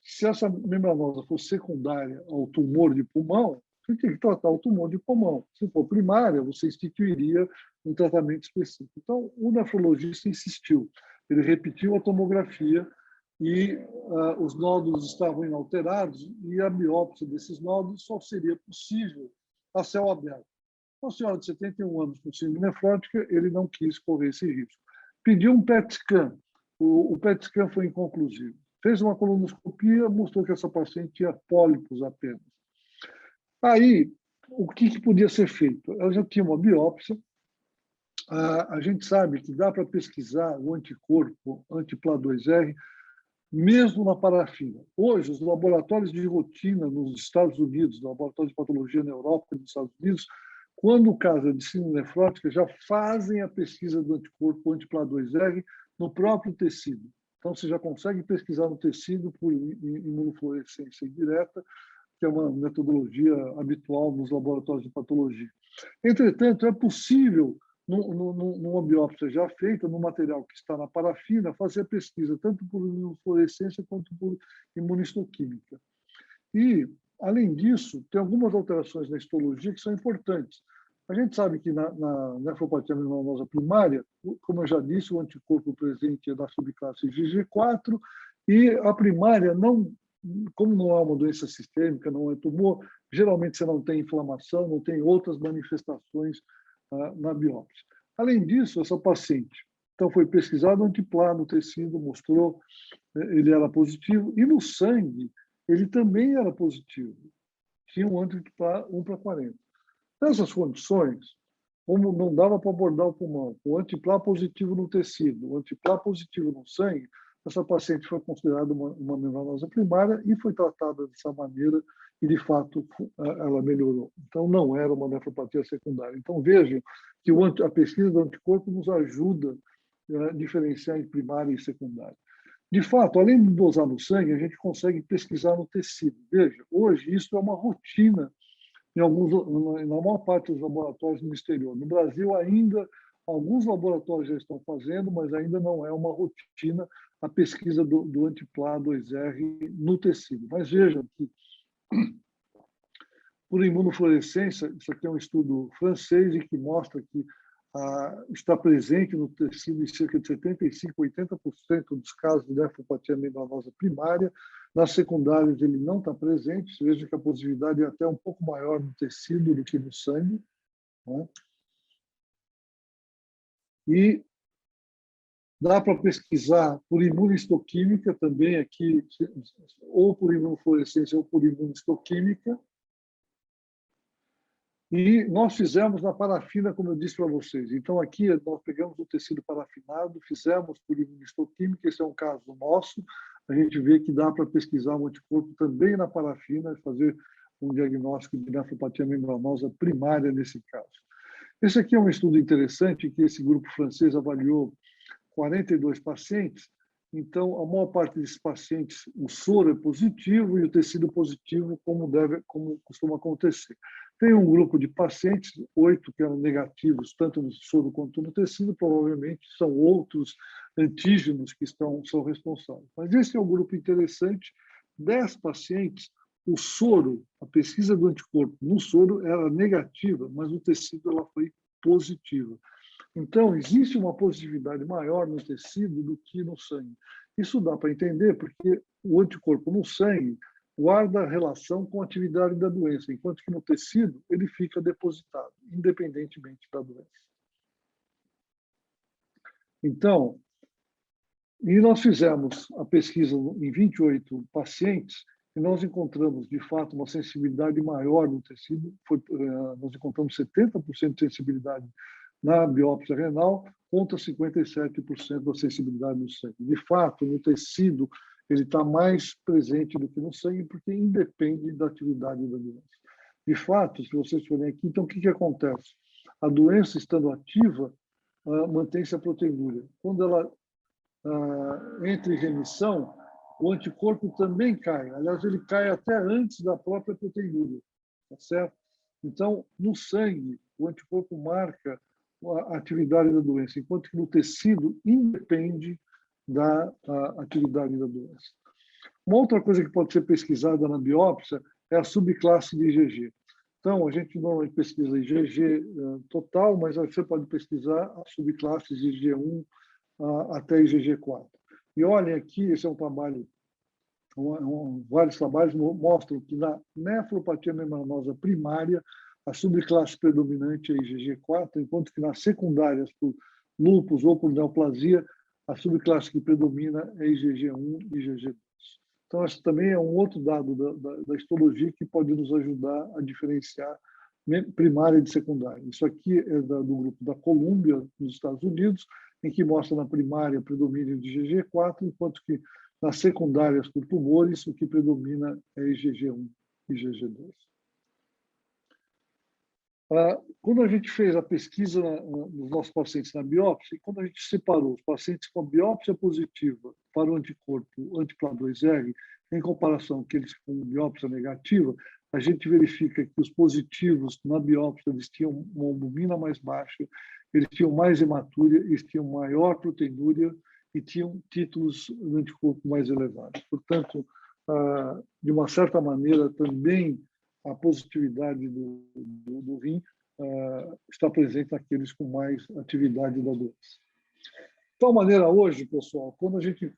se essa membranosa fosse secundária ao tumor de pulmão, você tem que tratar o tumor de pulmão. Se for primária, você instituiria um tratamento específico. Então, o nefrologista insistiu. Ele repetiu a tomografia e os nódulos estavam inalterados e a biópsia desses nódulos só seria possível a céu aberto. Uma senhora de 71 anos com síndrome nefrótica, ele não quis correr esse risco. Pediu um PET scan. O PET scan foi inconclusivo. Fez uma colonoscopia, mostrou que essa paciente tinha pólipos apenas. Aí, o que podia ser feito? Ela já tinha uma biópsia. A gente sabe que dá para pesquisar o anticorpo anti-PLA2R mesmo na parafina. Hoje, os laboratórios de rotina nos Estados Unidos, laboratórios de patologia na Europa e nos Estados Unidos, quando o caso é de síndrome nefrótica, já fazem a pesquisa do anticorpo anti-PLA2R no próprio tecido. Então, você já consegue pesquisar no tecido por imunofluorescência indireta, que é uma metodologia habitual nos laboratórios de patologia. Entretanto, é possível, numa biópsia já feita, no material que está na parafina, fazer a pesquisa tanto por imunofluorescência quanto por imunistoquímica. E, além disso, tem algumas alterações na histologia que são importantes. A gente sabe que na nefropatia membranosa primária, como eu já disse, o anticorpo presente é da subclasse IgG4 e a primária, como não é uma doença sistêmica, não é tumor, geralmente você não tem inflamação, não tem outras manifestações na biópsia. Além disso, essa paciente, então foi pesquisado anti-PLA no tecido, mostrou ele era positivo, e no sangue ele também era positivo, tinha um anti-PLA 1/40. Nessas condições, como não dava para abordar o pulmão, o anti-PLA positivo no tecido, o anti-PLA positivo no sangue, essa paciente foi considerada uma membranosa primária e foi tratada dessa maneira e, de fato, ela melhorou. Então, não era uma nefropatia secundária. Então, vejam que a pesquisa do anticorpo nos ajuda a diferenciar em primária e secundária. De fato, além de dosar no sangue, a gente consegue pesquisar no tecido. Veja, hoje isso é uma rotina na maior parte dos laboratórios no exterior. No Brasil, ainda, alguns laboratórios já estão fazendo, mas ainda não é uma rotina a pesquisa do anti-PLA2R no tecido. Mas vejam que, por imunofluorescência, isso aqui é um estudo francês e que mostra que está presente no tecido em cerca de 75% a 80% dos casos de nefropatia membranosa primária. Nas secundárias, ele não está presente. Você veja que a positividade é até um pouco maior no tecido do que no sangue, né? E dá para pesquisar por imunistoquímica também aqui, ou por imunofluorescência ou por imunistoquímica. E nós fizemos na parafina, como eu disse para vocês. Então, aqui nós pegamos o tecido parafinado, fizemos por imunistoquímica, esse é um caso nosso. A gente vê que dá para pesquisar o anticorpo também na parafina e fazer um diagnóstico de nefropatia membranosa primária nesse caso. Esse aqui é um estudo interessante que esse grupo francês avaliou 42 pacientes Então, a maior parte desses pacientes, o soro é positivo e o tecido positivo, como costuma acontecer. Tem um grupo de pacientes, 8 que eram negativos, tanto no soro quanto no tecido, provavelmente são outros antígenos que são responsáveis. Mas esse é um grupo interessante. 10 pacientes, o soro, a pesquisa do anticorpo no soro era negativa, mas no tecido ela foi positiva. Então, existe uma positividade maior no tecido do que no sangue. Isso dá para entender porque o anticorpo no sangue guarda relação com a atividade da doença, enquanto que no tecido ele fica depositado, independentemente da doença. Então, e nós fizemos a pesquisa em 28 pacientes e nós encontramos, de fato, uma sensibilidade maior no tecido. Nós encontramos 70% de sensibilidade na biópsia renal contra 57% da sensibilidade no sangue. De fato, no tecido, ele está mais presente do que no sangue, porque independe da atividade da doença. De fato, se vocês forem aqui, então o que acontece? A doença, estando ativa, mantém-se a proteinúria. Quando ela entra em remissão, o anticorpo também cai. Aliás, ele cai até antes da própria proteinúria, tá certo? Então, no sangue, o anticorpo marca a atividade da doença, enquanto que no tecido independe da atividade da doença. Uma outra coisa que pode ser pesquisada na biópsia é a subclasse de IgG. Então, a gente normalmente pesquisa IgG total, mas você pode pesquisar as subclasses de IgG1 até IgG4. E olhem aqui, esse é um trabalho, vários trabalhos mostram que na nefropatia membranosa primária, a subclasse predominante é IgG4, enquanto que nas secundárias, por lúpus ou por neoplasia, a subclasse que predomina é IgG1 e IgG2. Então, esse também é um outro dado da histologia que pode nos ajudar a diferenciar primária de secundária. Isso aqui é do grupo da Colômbia, nos Estados Unidos, em que mostra na primária predomínio de IgG4, enquanto que nas secundárias por tumores, o que predomina é IgG1 e IgG2. Quando a gente fez a pesquisa nos nossos pacientes na biópsia, quando a gente separou os pacientes com biópsia positiva para o anticorpo anti-Cla2R, em comparação com aqueles com biópsia negativa, a gente verifica que os positivos na biópsia eles tinham uma albumina mais baixa, eles tinham mais hematúria, eles tinham maior proteinúria e tinham títulos de anticorpo mais elevados. Portanto, de uma certa maneira, também a positividade do rim está presente naqueles com mais atividade da doença. De tal maneira, hoje, pessoal, quando a gente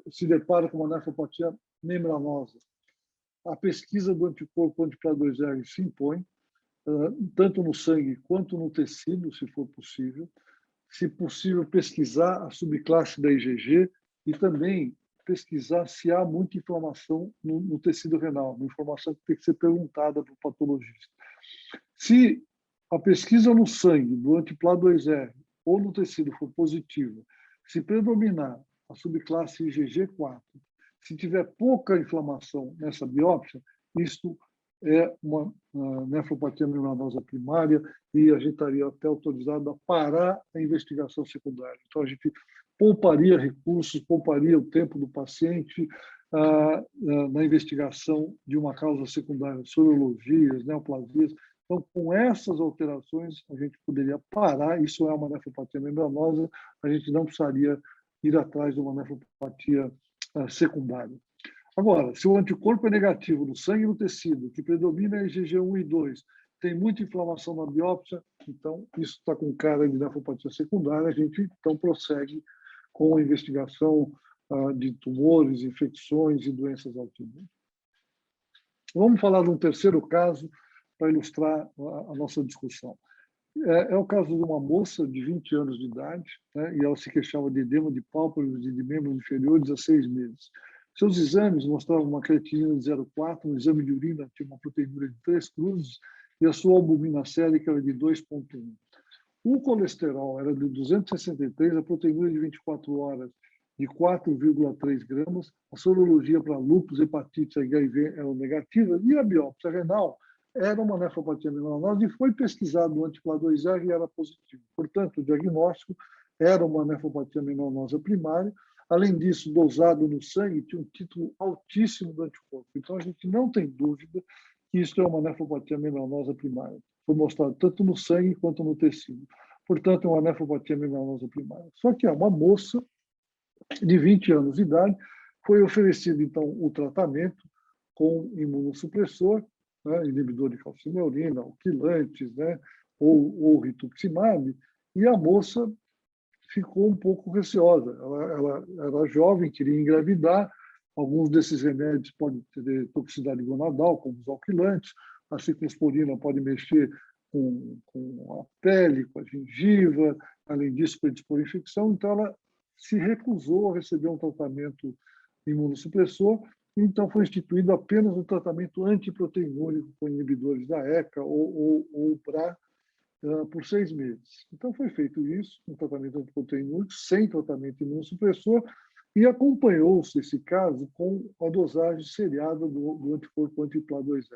se depara com uma nefropatia membranosa, a pesquisa do anticorpo anti-Cla2R se impõe, tanto no sangue quanto no tecido, se for possível. Se possível, pesquisar a subclasse da IgG e também pesquisar se há muita inflamação no tecido renal, uma informação que tem que ser perguntada para o patologista. Se a pesquisa no sangue do anti-Cla2R ou no tecido for positiva, se predominar a subclasse IgG4, se tiver pouca inflamação nessa biópsia, isto é uma nefropatia membranosa primária e a gente estaria até autorizado a parar a investigação secundária. Então, a gente pouparia recursos, pouparia o tempo do paciente na investigação de uma causa secundária, sorologias, neoplasias. Então, com essas alterações, a gente poderia parar. Isso é uma nefropatia membranosa, a gente não precisaria ir atrás de uma nefropatia secundária. Agora, se o anticorpo é negativo no sangue e no tecido, que predomina é IgG1 e 2, tem muita inflamação na biópsia, então isso está com cara de nefropatia secundária, a gente então prossegue com a investigação de tumores, infecções e doenças autoimunes. Vamos falar de um terceiro caso para ilustrar a nossa discussão. É o caso de uma moça de 20 anos de idade, né, e ela se queixava de edema de pálpebras e de membros inferiores há 6 meses. Seus exames mostravam uma creatinina de 0,4, um exame de urina tinha uma proteinúria de 3 cruzes e a sua albumina sérica era de 2,1. O colesterol era de 263, a proteinúria de 24 horas de 4,3 gramas, a sorologia para lúpus, hepatite, HIV era negativa e a biópsia renal era uma nefropatia membranosa e foi pesquisado o anti-Cla2R e era positivo. Portanto, o diagnóstico era uma nefropatia membranosa primária. Além disso, dosado no sangue, tinha um título altíssimo do anticorpo. Então, a gente não tem dúvida que isso é uma nefropatia membranosa primária. Foi mostrado tanto no sangue quanto no tecido. Portanto, é uma nefropatia membranosa primária. Só que é uma moça de 20 anos de idade, foi oferecido, então, o tratamento com imunossupressor, né, inibidor de calcineurina, alquilantes, né, ou rituximab, e a moça ficou um pouco receosa. Ela era jovem, queria engravidar. Alguns desses remédios podem ter toxicidade gonadal, como os alquilantes. A ciclosporina pode mexer com a pele, com a gengiva, além disso, predispor infecção. Então, ela se recusou a receber um tratamento imunossupressor, então foi instituído apenas um tratamento antiproteinúrico com inibidores da ECA ou BRA por 6 meses. Então foi feito isso, um tratamento antiproteinúrico, sem tratamento imunossupressor, e acompanhou-se esse caso com a dosagem seriada do anticorpo anti-PLA2R.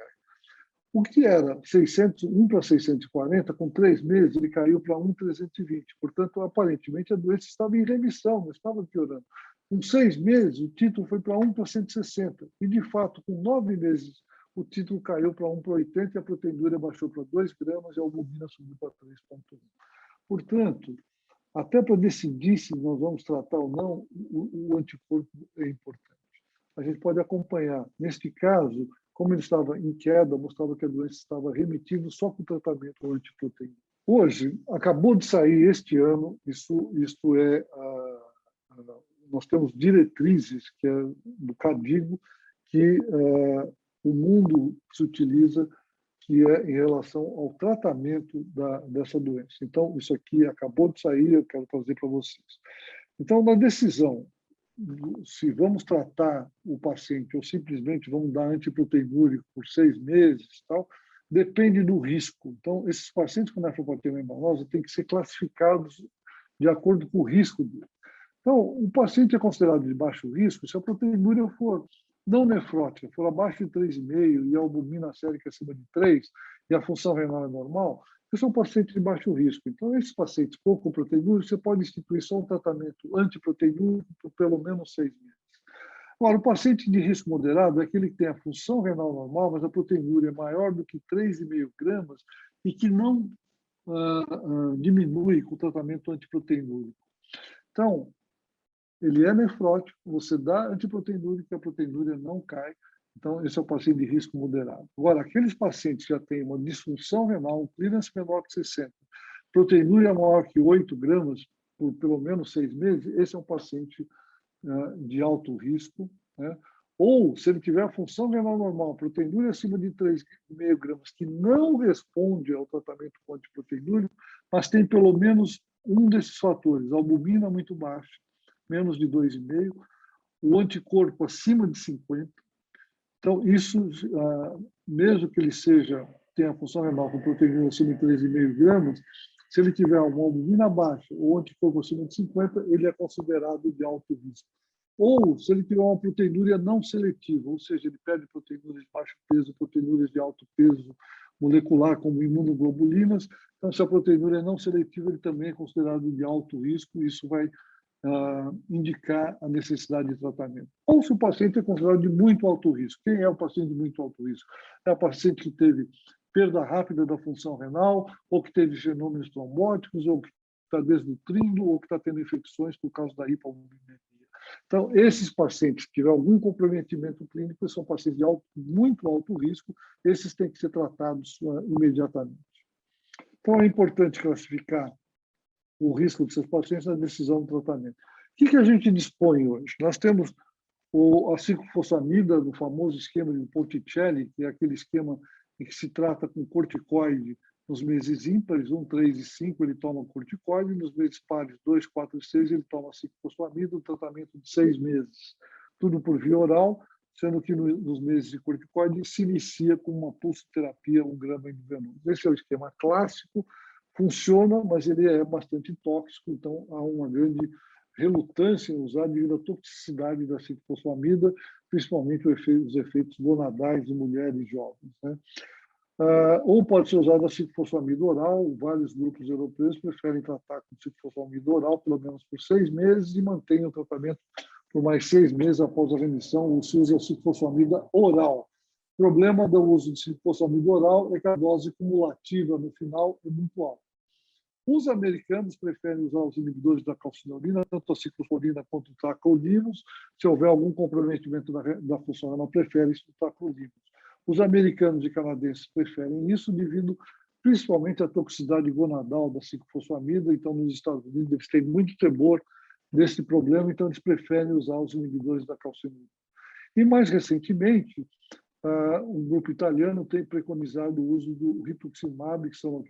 O que era 1 para 640, com 3 meses, ele caiu para 1,320. Portanto, aparentemente, a doença estava em remissão, não estava piorando. Com 6 meses, o título foi para 1 para 160. E, de fato, com 9 meses, o título caiu para 1 para 80 e a proteinúria baixou para 2 gramas e a albumina subiu para 3,1. Portanto, até para decidir se nós vamos tratar ou não, o anticorpo é importante. A gente pode acompanhar. Neste caso, como ele estava em queda, mostrava que a doença estava remitindo só com o tratamento antiproteína. Hoje, acabou de sair este ano, isto é, nós temos diretrizes que é do CADIGO, que o mundo se utiliza, que é em relação ao tratamento dessa doença. Então, isso aqui acabou de sair, eu quero trazer para vocês. Então, na decisão se vamos tratar o paciente ou simplesmente vamos dar antiproteinúrico por 6 meses, tal, depende do risco. Então, esses pacientes com nefropatia membranosa têm que ser classificados de acordo com o risco dele. Então, o paciente é considerado de baixo risco se a proteinúria for não nefrótica, for abaixo de 3,5 e a albumina sérica acima de 3 e a função renal é normal, esse é um paciente de baixo risco. Então, esses pacientes pouco proteinúrico, você pode instituir só um tratamento antiproteinúrico por pelo menos 6 meses. Agora, o paciente de risco moderado é aquele que tem a função renal normal, mas a proteinúria é maior do que 3,5 gramas e que não diminui com o tratamento antiproteinúrico. Então, ele é nefrótico, você dá antiproteinúrico e a proteinúria não cai. Então, esse é o paciente de risco moderado. Agora, aqueles pacientes que já têm uma disfunção renal, um clearance menor que 60, proteinúria maior que 8 gramas por pelo menos 6 meses, esse é um paciente de alto risco, né? Ou, se ele tiver a função renal normal, proteinúria acima de 3,5 gramas, que não responde ao tratamento com antiproteinúrico, mas tem pelo menos um desses fatores, a albumina muito baixa, menos de 2,5, o anticorpo acima de 50. Então, isso, mesmo que ele tenha função renal com proteína acima de 3,5 gramas, se ele tiver uma albumina baixa ou anticorpo acima de 50, ele é considerado de alto risco. Ou se ele tiver uma proteinúria não seletiva, ou seja, ele perde proteinúrias de baixo peso, proteinúrias de alto peso molecular, como imunoglobulinas, então, se a proteinúria é não seletiva, ele também é considerado de alto risco, e isso vai indicar a necessidade de tratamento. Ou se o paciente é considerado de muito alto risco. Quem é o paciente de muito alto risco? É o paciente que teve perda rápida da função renal, ou que teve fenômenos trombóticos, ou que está desnutrindo, ou que está tendo infecções por causa da hipovolemia. Então, esses pacientes que tiverem algum comprometimento clínico são pacientes de muito alto risco, esses têm que ser tratados imediatamente. Então, é importante classificar o risco desses pacientes na decisão do tratamento. O que a gente dispõe hoje? Nós temos a ciclofosfamida, no famoso esquema de Ponticelli, que é aquele esquema em que se trata com corticoide nos meses ímpares, 1, 3 e 5, ele toma corticoide, nos meses pares, 2, 4 e 6, ele toma ciclofosfamida, um tratamento de 6 meses, tudo por via oral, sendo que nos meses de corticoide se inicia com uma pulsoterapia, 1 grama endovenoso. Esse é o esquema clássico, funciona, mas ele é bastante tóxico, então há uma grande relutância em usar devido à toxicidade da ciclofosfamida, principalmente os efeitos gonadais em mulheres jovens, né? ou pode ser usada a ciclofosfamida oral. Vários grupos europeus preferem tratar com ciclofosfamida oral pelo menos por 6 meses e mantêm o tratamento por mais 6 meses após a remissão. Se usa a ciclofosfamida oral. O problema do uso de ciclofosfamida oral é que a dose cumulativa no final é muito alta. Os americanos preferem usar os inibidores da calcineurina, tanto a ciclosporina quanto o tacrolimus. Se houver algum comprometimento da função, ela prefere o tacrolimus. Os americanos e canadenses preferem isso devido principalmente à toxicidade gonadal da ciclofosfamida. Então, nos Estados Unidos, eles têm muito temor desse problema, então eles preferem usar os inibidores da calcineurina. E, mais recentemente, o grupo italiano tem preconizado o uso do rituximab, que são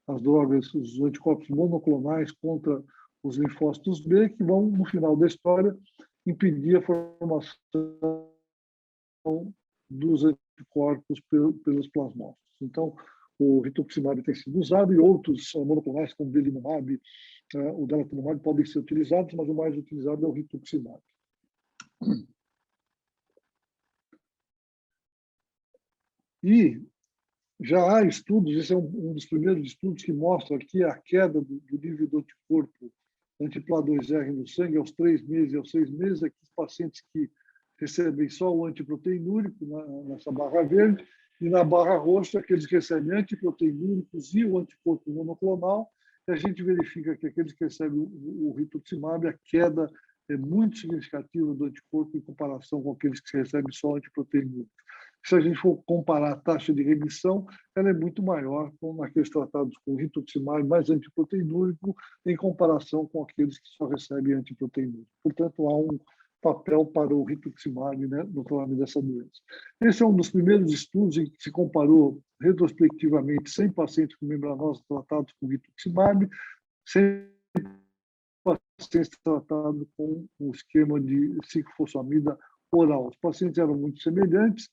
as drogas, os anticorpos monoclonais contra os linfócitos B, que vão, no final da história, impedir a formação dos anticorpos pelos plasmócitos. Então, o rituximab tem sido usado e outros monoclonais, como o belimumab, o daratumumab, podem ser utilizados, mas o mais utilizado é o rituximab. E já há estudos, esse é um dos primeiros estudos que mostra que a queda do nível do anticorpo anti-PLA2R no sangue aos 3 meses e aos 6 meses, aqueles pacientes que recebem só o antiproteinúrico nessa barra verde, e na barra roxa, aqueles que recebem antiproteinúricos e o anticorpo monoclonal, e a gente verifica que aqueles que recebem o rituximab, a queda é muito significativa do anticorpo em comparação com aqueles que recebem só antiproteinúrico. Se a gente for comparar a taxa de remissão, ela é muito maior com aqueles tratados com rituximab mais antiproteinúrico em comparação com aqueles que só recebem antiproteinúrico. Portanto, há um papel para o rituximab, né, no tratamento dessa doença. Esse é um dos primeiros estudos em que se comparou retrospectivamente 100 pacientes com membranose tratados com rituximab, 100 pacientes tratados com o esquema de ciclofosfamida oral. Os pacientes eram muito semelhantes,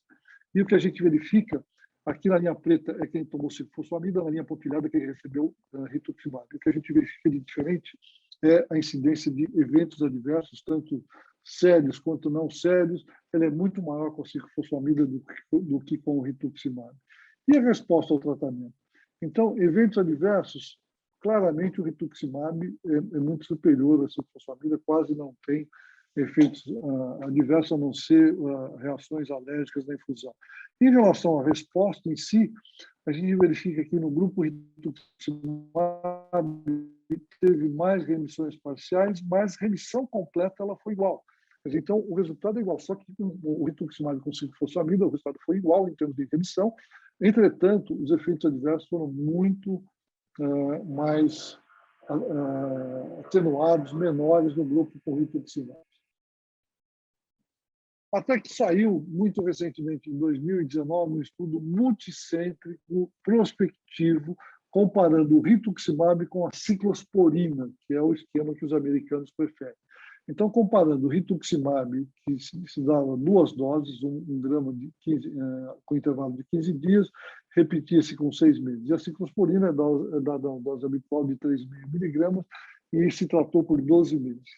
e o que a gente verifica, aqui na linha preta é quem tomou ciclofosfamida, na linha pontilhada é quem recebeu rituximab. O que a gente verifica de diferente é a incidência de eventos adversos, tanto sérios quanto não sérios. Ela é muito maior com a ciclofosfamida do que com o rituximab. E a resposta ao tratamento? Então, eventos adversos, claramente o rituximab é muito superior à ciclofosfamida, quase não tem efeitos adversos, a não ser reações alérgicas na infusão. Em relação à resposta em si, a gente verifica que no grupo rituximab teve mais remissões parciais, mas remissão completa ela foi igual. Então, o resultado é igual, só que o rituximab com ciclofosfamida, o resultado foi igual em termos de remissão. Entretanto, os efeitos adversos foram muito mais atenuados, menores no grupo com rituximab. Até que saiu, muito recentemente, em 2019, um estudo multicêntrico, prospectivo, comparando o rituximab com a ciclosporina, que é o esquema que os americanos preferem. Então, comparando o rituximab, que se dava 2 doses, 1 grama com intervalo de 15 dias, repetia-se com 6 meses. E a ciclosporina é dada uma dose habitual de 3,5 miligramas e se tratou por 12 meses.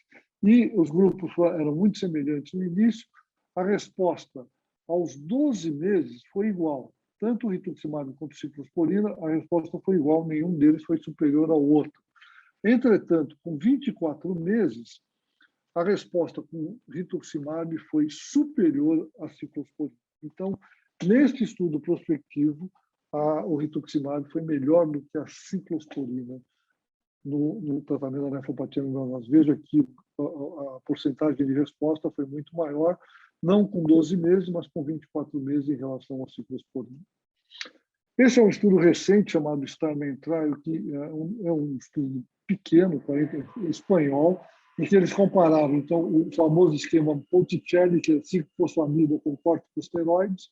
E os grupos eram muito semelhantes no início. A resposta aos 12 meses foi igual. Tanto o rituximab quanto a ciclosporina, a resposta foi igual, nenhum deles foi superior ao outro. Entretanto, com 24 meses, a resposta com rituximab foi superior à ciclosporina. Então, neste estudo prospectivo, o rituximab foi melhor do que a ciclosporina no tratamento da nefropatia membranosa. Veja que a porcentagem de resposta foi muito maior, não com 12 meses, mas com 24 meses em relação à ciclosporina. Esse é um estudo recente chamado Starman Trial, que é um estudo pequeno, espanhol, em que eles compararam então, o famoso esquema Ponticelli, que é ciclofosfamida com corticosteroides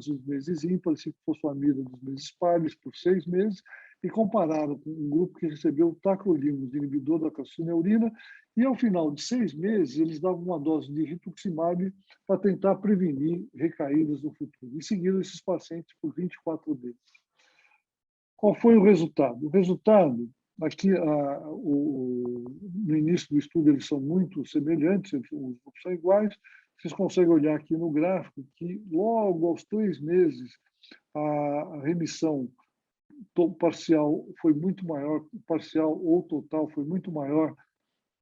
nos meses ímpares, ciclofosfamida nos meses pares por 6 meses, e compararam com um grupo que recebeu tacrolimus, inibidor da calcineurina, e ao final de 6 meses eles davam uma dose de rituximab para tentar prevenir recaídas no futuro. E seguiram esses pacientes por 24 meses. Qual foi o resultado? O resultado, aqui no início do estudo eles são muito semelhantes, os grupos são iguais, Vocês conseguem olhar aqui no gráfico que logo aos 3 meses a remissão parcial foi muito maior, parcial ou total foi muito maior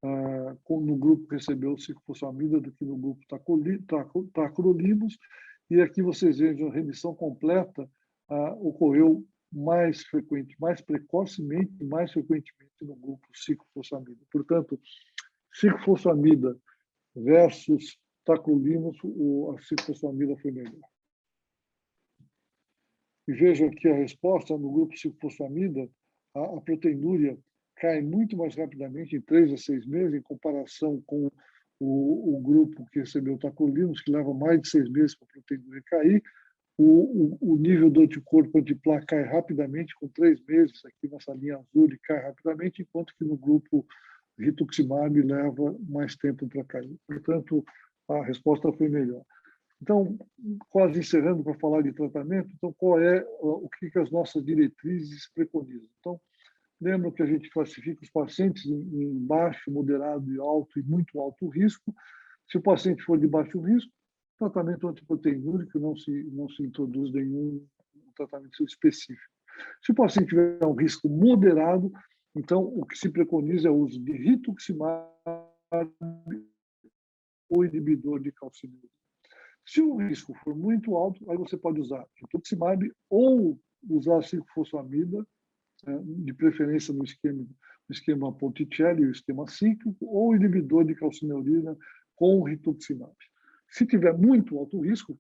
no grupo que recebeu ciclofosfamida do que no grupo tacrolimus. E aqui vocês vejam a remissão completa ocorreu mais frequente, mais precocemente e mais frequentemente no grupo ciclofosfamida. Portanto, ciclofosfamida versus tacrolimus, a ciclofosfamida foi melhor. E vejam aqui a resposta no grupo ciclofosfamida, a proteinúria cai muito mais rapidamente, em 3 a 6 meses, em comparação com o grupo que recebeu tacrolimus, que leva mais de 6 meses para a proteinúria cair. O nível do anticorpo antiplaca cai rapidamente, com 3 meses, aqui nessa linha azul, ele cai rapidamente, enquanto que no grupo rituximab leva mais tempo para cair. Portanto, a resposta foi melhor. Então, quase encerrando para falar de tratamento, então o que as nossas diretrizes preconizam? Então, lembram que a gente classifica os pacientes em baixo, moderado e alto e muito alto risco. Se o paciente for de baixo risco, tratamento antiproteinúrico, não se introduz nenhum tratamento específico. Se o paciente tiver um risco moderado, então o que se preconiza é o uso de rituximab ou inibidor de calcineuria. Se o risco for muito alto, aí você pode usar rituximab ou usar ciclofosfamida, de preferência no esquema Ponticelli, o esquema cíclico, ou inibidor de calcineurina com rituximab. Se tiver muito alto risco,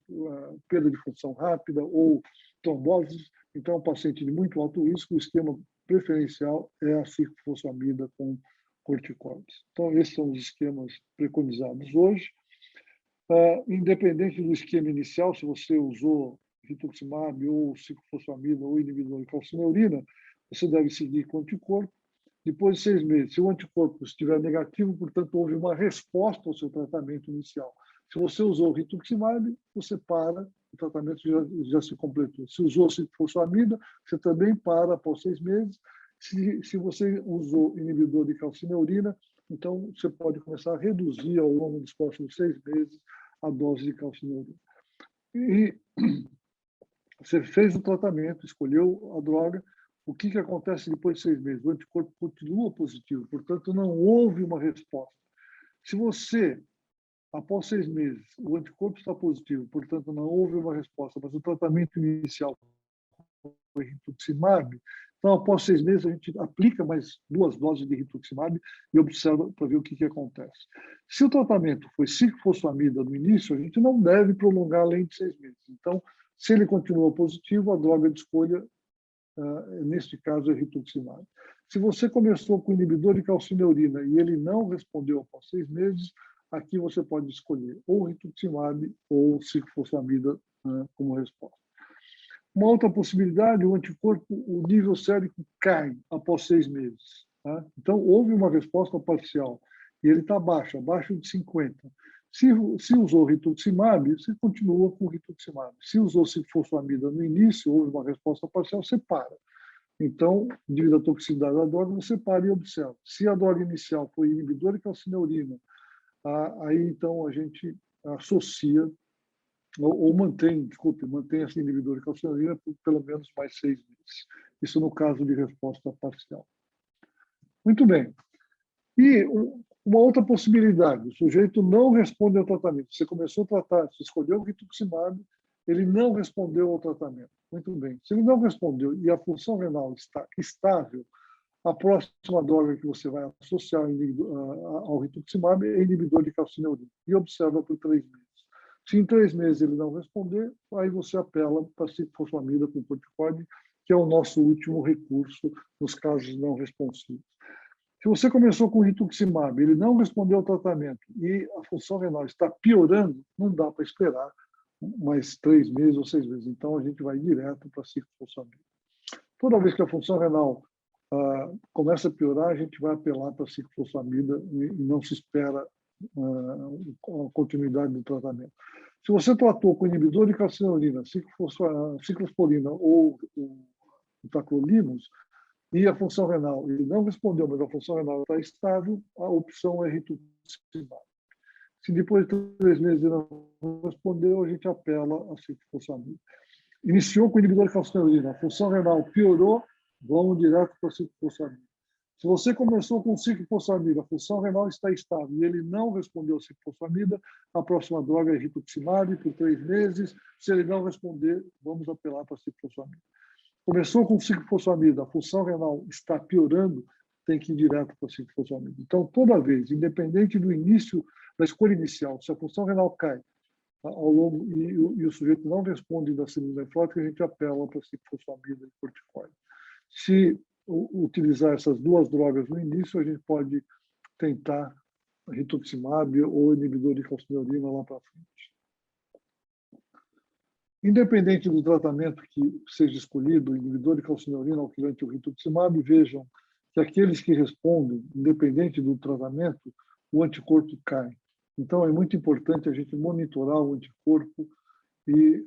perda de função rápida ou tromboses, então, paciente de muito alto risco, o esquema preferencial é a ciclofosfamida com corticoides. Então, esses são os esquemas preconizados hoje. Independente do esquema inicial, se você usou rituximab ou ciclofosfamida ou inibidor de calcineurina, você deve seguir com anticorpo. Depois de 6 meses, se o anticorpo estiver negativo, portanto, houve uma resposta ao seu tratamento inicial. Se você usou rituximab, você para, o tratamento já se completou. Se usou ciclofosfamida, você também para após 6 meses. Se você usou inibidor de calcineurina, então você pode começar a reduzir ao longo dos próximos 6 meses a dose de calcineurina. E você fez o tratamento, escolheu a droga, o que acontece depois de 6 meses? O anticorpo continua positivo, portanto, não houve uma resposta. Se você, após 6 meses, o anticorpo está positivo, portanto, não houve uma resposta, mas o tratamento inicial foi rituximab, então, após 6 meses, a gente aplica mais 2 doses de rituximab e observa para ver o que acontece. Se o tratamento foi ciclofosfamida no início, a gente não deve prolongar além de 6 meses. Então, se ele continua positivo, a droga de escolha, neste caso, é rituximab. Se você começou com inibidor de calcineurina e ele não respondeu após 6 meses, aqui você pode escolher ou rituximab ou ciclofosfamida como resposta. Uma outra possibilidade, o anticorpo, o nível sérico cai após 6 meses. Tá? Então, houve uma resposta parcial e ele está abaixo de 50. Se usou rituximab, você continua com rituximab. Se usou ciclofosfamida no início, houve uma resposta parcial, você para. Então, devido à toxicidade da droga, você para e observa. Se a droga inicial foi inibidor de calcineurina, aí então a gente associa ou mantém esse inibidor de calcineurina por pelo menos mais 6 meses. Isso no caso de resposta parcial. Muito bem. E uma outra possibilidade, o sujeito não responde ao tratamento. Você começou a tratar, você escolheu o rituximab, ele não respondeu ao tratamento. Muito bem. Se ele não respondeu e a função renal está estável, a próxima droga que você vai associar ao rituximab é inibidor de calcineurina. E observa por 3 meses. Se em 3 meses ele não responder, aí você apela para a ciclofosfamida com corticoide, que é o nosso último recurso nos casos não responsivos. Se você começou com rituximab, ele não respondeu ao tratamento e a função renal está piorando, não dá para esperar mais 3 meses ou 6 meses. Então, a gente vai direto para a ciclofosfamida. Toda vez que a função renal começa a piorar, a gente vai apelar para a ciclofosfamida e não se espera a continuidade do tratamento. Se você tratou com inibidor de calcineurina, ciclosporina ou o tacrolimus, e a função renal, ele não respondeu, mas a função renal está estável, a opção é rituximab. Se depois de 3 meses ele não respondeu, a gente apela a ciclofosfamida. Iniciou com o inibidor de calcineuria, a função renal piorou, vamos direto para a ciclofosfamida. Se você começou com ciclofosfamida, a função renal está estável e ele não respondeu a ciclofosfamida, a próxima droga é rituximab por 3 meses. Se ele não responder, vamos apelar para a ciclofosfamida. Começou com ciclofosfamida, a função renal está piorando, tem que ir direto para a ciclofosfamida. Então, toda vez, independente do início, da escolha inicial, se a função renal cai ao longo e o sujeito não responde da síndrome nefrótica, a gente apela para a ciclofosfamida e corticoide. Se utilizar essas 2 drogas no início, a gente pode tentar rituximab ou inibidor de calcineurina lá para frente. Independente do tratamento que seja escolhido, inibidor de calcineurina, alquilante ou rituximab, vejam que aqueles que respondem, independente do tratamento, o anticorpo cai. Então, é muito importante a gente monitorar o anticorpo e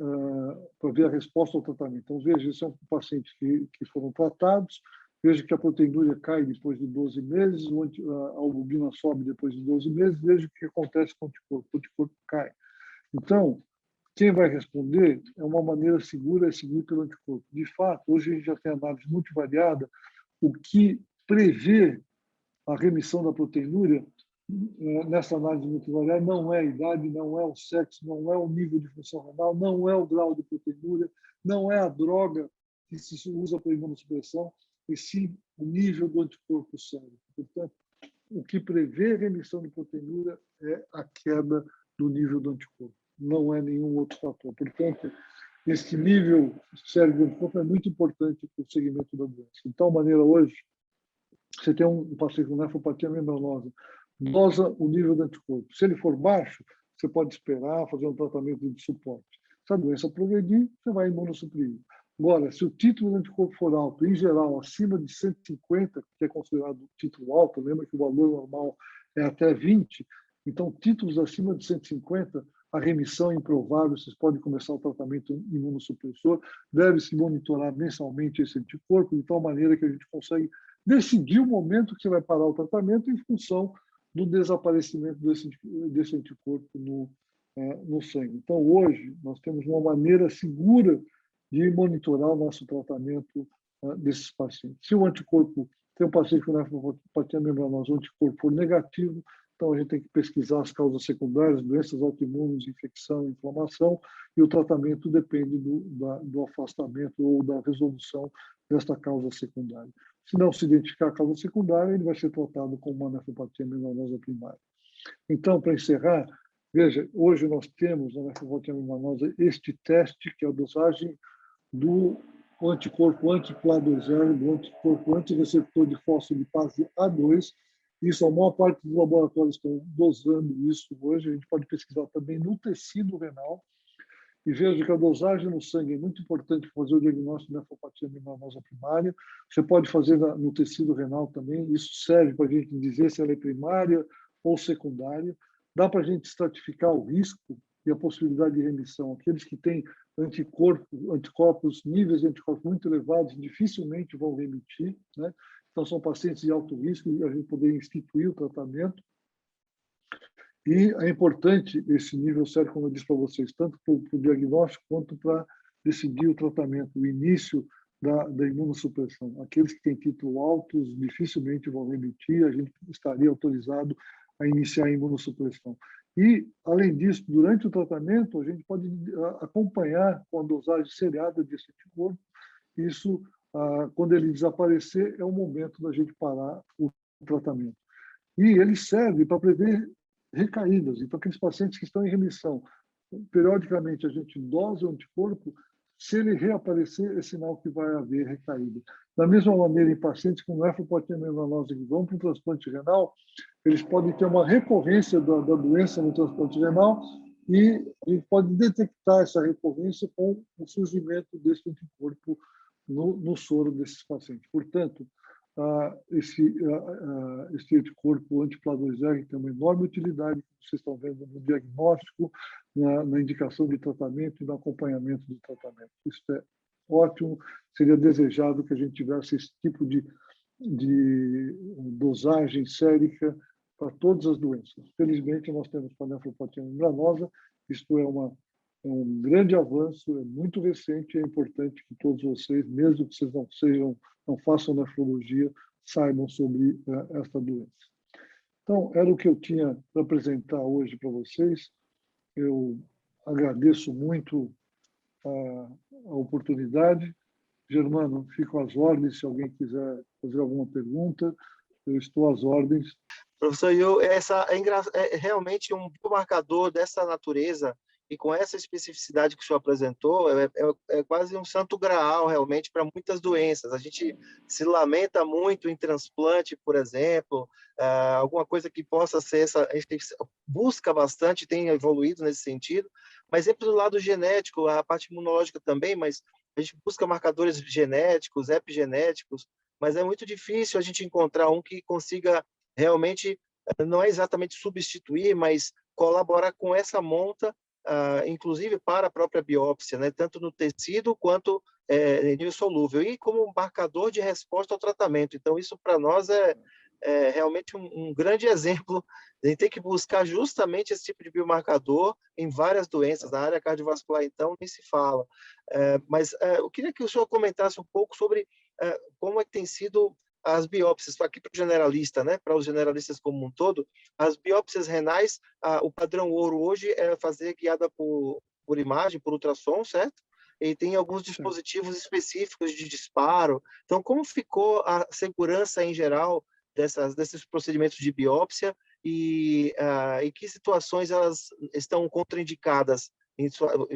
para ver a resposta ao tratamento. Então, veja, são pacientes que foram tratados, veja que a proteinúria cai depois de 12 meses, a albumina sobe depois de 12 meses, veja o que acontece com o anticorpo cai. Então, quem vai responder é uma maneira segura, é seguir pelo anticorpo. De fato, hoje a gente já tem análise multivariada, o que prevê a remissão da proteinúria nessa análise multivariada não é a idade, não é o sexo, não é o nível de função renal, não é o grau de proteinúria, não é a droga que se usa para imunossupressão, e sim o nível do anticorpo sangue. Portanto, o que prevê remissão de proteinúria é a queda do nível do anticorpo, não é nenhum outro fator. Portanto, esse nível sério do anticorpo é muito importante para o segmento da doença. De tal maneira, hoje, você tem um paciente com nefropatia membranosa, dosa o nível do anticorpo. Se ele for baixo, você pode esperar, fazer um tratamento de suporte. Se a doença progredir, você vai imunossuprir. Agora, se o título do anticorpo for alto, em geral, acima de 150, que é considerado título alto, lembra que o valor normal é até 20, então, títulos acima de 150, a remissão é improvável, vocês podem começar o tratamento imunossupressor, deve-se monitorar mensalmente esse anticorpo, de tal maneira que a gente consegue decidir o momento que você vai parar o tratamento em função do desaparecimento desse anticorpo no sangue. Então, hoje, nós temos uma maneira segura de monitorar o nosso tratamento desses pacientes. Se o anticorpo, tem um paciente com nefropatia membranosa, o anticorpo for negativo, então a gente tem que pesquisar as causas secundárias, doenças autoimunes, infecção, inflamação, e o tratamento depende do afastamento ou da resolução desta causa secundária. Se não se identificar a causa secundária, ele vai ser tratado com uma nefropatia membranosa primária. Então, para encerrar, veja, hoje nós temos na nefropatia membranosa este teste, que é a dosagem do anticorpo anti-PLA2R, do anticorpo antireceptor de fosfolipase A2. Isso, a maior parte dos laboratórios estão dosando isso hoje. A gente pode pesquisar também no tecido renal. E veja que a dosagem no sangue é muito importante para fazer o diagnóstico da nefropatia membranosa primária. Você pode fazer no tecido renal também. Isso serve para a gente dizer se ela é primária ou secundária. Dá para a gente estratificar o risco e a possibilidade de remissão. Aqueles que têm anticorpos, níveis de anticorpos muito elevados, dificilmente vão remitir, né? Então, são pacientes de alto risco e a gente poder instituir o tratamento. E é importante esse nível sério, como eu disse para vocês, tanto para o diagnóstico quanto para decidir o tratamento, o início da imunossupressão. Aqueles que têm título altos dificilmente vão remitir, a gente estaria autorizado a iniciar a imunossupressão. E, além disso, durante o tratamento, a gente pode acompanhar com a dosagem seriada desse anticorpo. Isso, quando ele desaparecer, é o momento da gente parar o tratamento. E ele serve para prever recaídas. Então, aqueles pacientes que estão em remissão, periodicamente a gente dosa o anticorpo, se ele reaparecer, é sinal que vai haver recaída. Da mesma maneira, em pacientes com nefropatia membranosa que vão para o transplante renal, eles podem ter uma recorrência da doença no transplante renal e a gente pode detectar essa recorrência com o surgimento desse anticorpo no soro desses pacientes. Portanto, esse anticorpo anti-PLA2R tem uma enorme utilidade, que vocês estão vendo no diagnóstico, na indicação de tratamento e no acompanhamento do tratamento. Isso é ótimo, seria desejável que a gente tivesse esse tipo de dosagem sérica para todas as doenças. Felizmente, nós temos para a nefropatia membranosa, isto é um grande avanço, é muito recente, é importante que todos vocês, mesmo que vocês não façam nefrologia, saibam sobre esta doença. Então, era o que eu tinha para apresentar hoje para vocês. Eu agradeço muito a oportunidade. Germano, fico às ordens se alguém quiser fazer alguma pergunta. Eu estou às ordens. Professor, é realmente um biomarcador dessa natureza e com essa especificidade que o senhor apresentou, é quase um santo graal realmente para muitas doenças. A gente se lamenta muito em transplante, por exemplo, alguma coisa que possa ser a gente busca bastante, tem evoluído nesse sentido, mas sempre do lado genético, a parte imunológica também, mas a gente busca marcadores genéticos, epigenéticos, mas é muito difícil a gente encontrar um que consiga realmente, não é exatamente substituir, mas colaborar com essa monta, inclusive para a própria biópsia, né? Tanto no tecido quanto em nível solúvel, e como marcador de resposta ao tratamento. Então, isso para nós é realmente um grande exemplo. A gente tem que buscar justamente esse tipo de biomarcador em várias doenças. Na área cardiovascular, então, nem se fala. Mas eu queria que o senhor comentasse um pouco sobre como é que tem sido as biópsias, aqui para o generalista, né, para os generalistas como um todo, as biópsias renais, o padrão ouro hoje é fazer guiada por imagem, por ultrassom, certo? E tem alguns dispositivos específicos de disparo. Então, como ficou a segurança em geral desses procedimentos de biópsia e em que situações elas estão contraindicadas?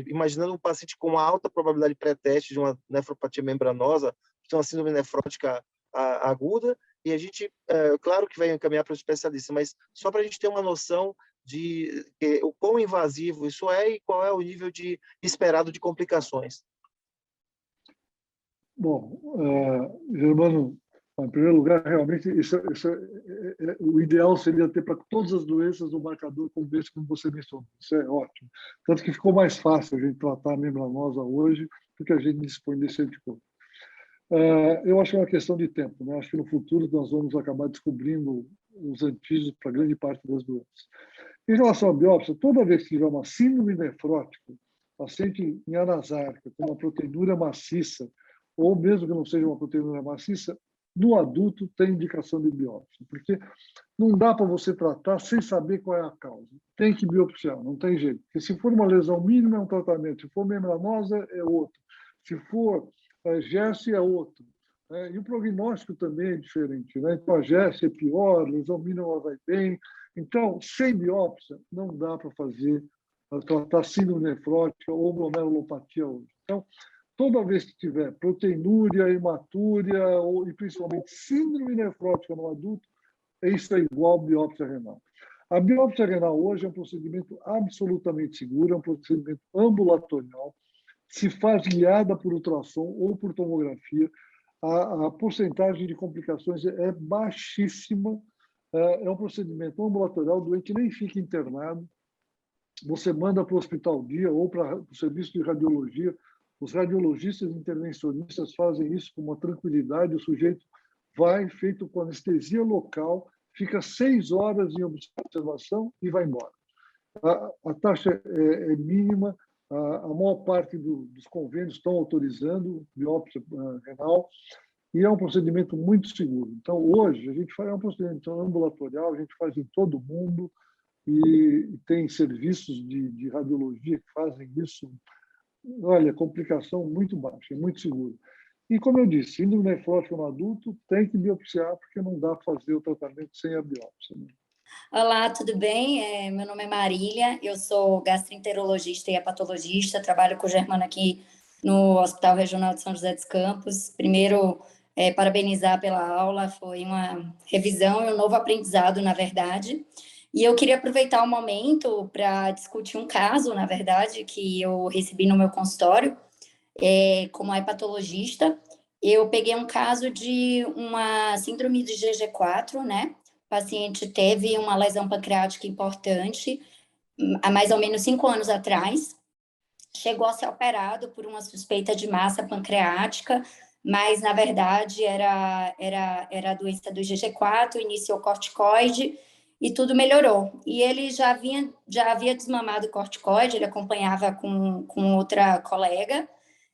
Imaginando um paciente com uma alta probabilidade pré-teste de uma nefropatia membranosa, de uma síndrome nefrótica aguda, e a gente, claro que vai encaminhar para o especialista, mas só para a gente ter uma noção de o quão invasivo isso é e qual é o nível esperado de complicações. Bom, Germano, em primeiro lugar, realmente, o ideal seria ter para todas as doenças um marcador como esse, como você mencionou. Isso é ótimo. Tanto que ficou mais fácil a gente tratar a membranosa hoje, porque a gente dispõe desse anticorpo. Eu acho que é uma questão de tempo, né? Acho que no futuro nós vamos acabar descobrindo os antígenos para grande parte das doenças. Em relação à biópsia, toda vez que tiver uma síndrome nefrótica, paciente em anasárica, com uma proteinúria maciça, ou mesmo que não seja uma proteinúria maciça, no adulto tem indicação de biópsia, porque não dá para você tratar sem saber qual é a causa. Tem que biopsiar, não tem jeito. Porque se for uma lesão mínima, é um tratamento. Se for membranosa, é outro. Se for GERS, é outro. E o prognóstico também é diferente. Né? Então, a GERS é pior, lesão mínima vai bem. Então, sem biópsia, não dá para tratar síndrome nefrótica ou glomerulopatia hoje. Então, toda vez que tiver proteinúria, hematúria e principalmente síndrome nefrótica no adulto, isso é igual biópsia renal. A biópsia renal hoje é um procedimento absolutamente seguro, é um procedimento ambulatorial, se faz guiada por ultrassom ou por tomografia. A porcentagem de complicações é baixíssima, é um procedimento ambulatorial, o doente nem fica internado, você manda para o hospital dia ou para o serviço de radiologia. Os radiologistas intervencionistas fazem isso com uma tranquilidade, o sujeito vai, feito com anestesia local, fica 6 horas em observação e vai embora. A taxa é mínima, a maior parte dos convênios estão autorizando biópsia renal e é um procedimento muito seguro. Então, hoje, a gente faz um procedimento ambulatorial, a gente faz em todo mundo e tem serviços de radiologia que fazem isso. Olha, complicação muito baixa, é muito seguro. E, como eu disse, síndrome nefrótica no adulto tem que biopsiar, porque não dá para fazer o tratamento sem a biópsia. Né? Olá, tudo bem? Meu nome é Marília, eu sou gastroenterologista e hepatologista, trabalho com o Germano aqui no Hospital Regional de São José dos Campos. Primeiro, parabenizar pela aula, foi uma revisão e um novo aprendizado, na verdade. E eu queria aproveitar o momento para discutir um caso, na verdade, que eu recebi no meu consultório, como hepatologista. Eu peguei um caso de uma síndrome de GG4, né? O paciente teve uma lesão pancreática importante, há mais ou menos 5 anos atrás. Chegou a ser operado por uma suspeita de massa pancreática, mas, na verdade, era a doença do GG4, iniciou corticoide, e tudo melhorou. E ele já havia desmamado corticoide, ele acompanhava com outra colega,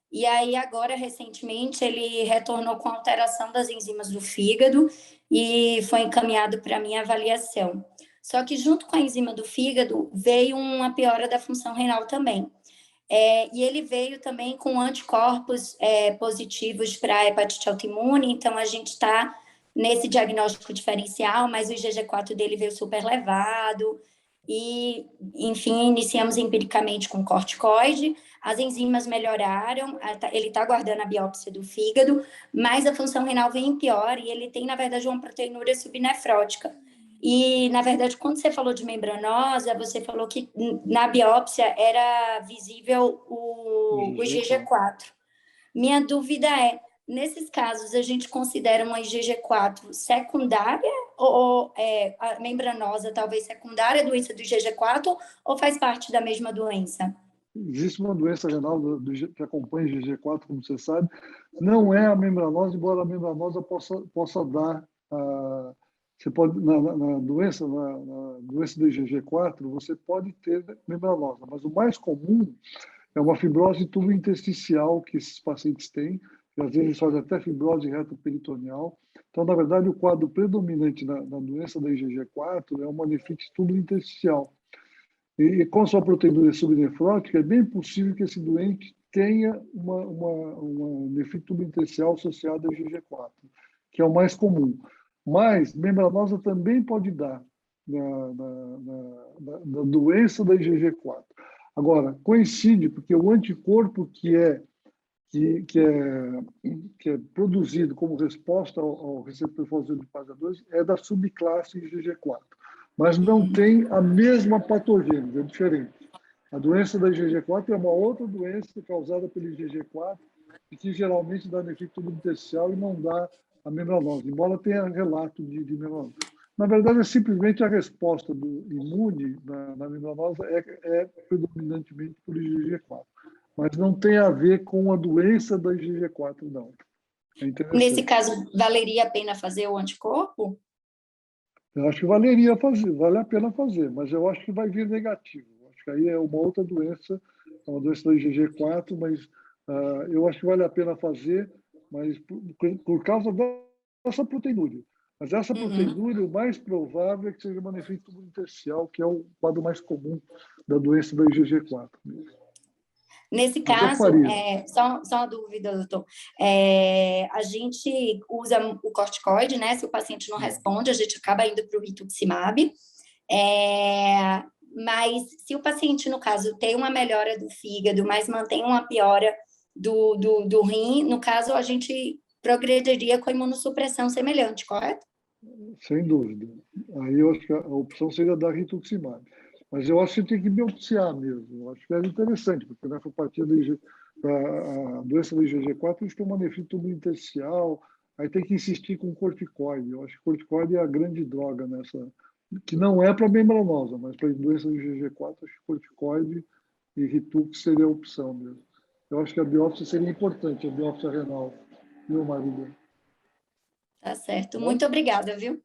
e aí agora, recentemente, ele retornou com alteração das enzimas do fígado e foi encaminhado para a minha avaliação. Só que junto com a enzima do fígado veio uma piora da função renal também. E ele veio também com anticorpos positivos para a hepatite autoimune, então a gente está nesse diagnóstico diferencial, mas o IgG4 dele veio super elevado, e, enfim, iniciamos empiricamente com corticoide, as enzimas melhoraram, ele está aguardando a biópsia do fígado, mas a função renal vem pior, e ele tem, na verdade, uma proteinúria subnefrótica. E, na verdade, quando você falou de membranosa, você falou que na biópsia era visível o IgG4. Minha dúvida é, nesses casos, a gente considera uma IgG4 secundária ou a membranosa talvez secundária à doença do IgG4 ou faz parte da mesma doença? Existe uma doença renal que acompanha o IgG4, como você sabe. Não é a membranose, embora a membranosa possa dar... Você pode, na doença do IgG4, você pode ter membranosa, mas o mais comum é uma fibrose tubo-intersticial que esses pacientes têm, que às vezes faz até fibrose retoperitoneal. Então, na verdade, o quadro predominante na doença da IgG4 é uma nefrite tubo-intersticial. E com sua proteinúria subnefrótica, é bem possível que esse doente tenha uma nefrite tubo-intersticial associada ao IgG4, que é o mais comum. Mas membranosa também pode dar na doença da IgG4. Agora, coincide, porque o anticorpo que é produzido como resposta ao receptor fosfolipase 2 é da subclasse IgG4, mas não tem a mesma patogênese, é diferente. A doença da IgG4 é uma outra doença causada pelo IgG4 e que geralmente dá nefrite tubo-intersticial e não dá a membranose, embora tenha relato de membranose. Na verdade, é simplesmente a resposta do imune na membranosa é predominantemente por IgG4, mas não tem a ver com a doença da IgG4, não. Nesse caso, valeria a pena fazer o anticorpo? Eu acho que vale a pena fazer, mas eu acho que vai vir negativo. Eu acho que aí é uma outra doença, é uma doença da IgG4, mas eu acho que vale a pena fazer, mas por causa dessa proteinúria. Mas essa proteinúria, o mais provável é que seja uma nefrite tubo-intersticial, que é o quadro mais comum da doença da IgG4. Nesse caso, só uma dúvida, doutor. A gente usa o corticoide, né? Se o paciente não responde, a gente acaba indo para o rituximab. Mas se o paciente, no caso, tem uma melhora do fígado, mas mantém uma piora do rim, no caso, a gente progrediria com a imunossupressão semelhante, correto? Sem dúvida. Aí eu acho que a opção seria dar rituximab. Mas eu acho que tem que biopsiar mesmo. Eu acho que é interessante, porque na nefropatia a doença do IgG4 a gente tem uma nefrite tubo-intersticial, aí tem que insistir com corticoide. Eu acho que corticoide é a grande droga nessa, que não é para membranosa, mas para a doença do IgG4, acho que corticoide e Ritux seria a opção mesmo. Eu acho que a biópsia seria importante, a biópsia renal, viu, Marília? Tá certo. Muito obrigada, viu?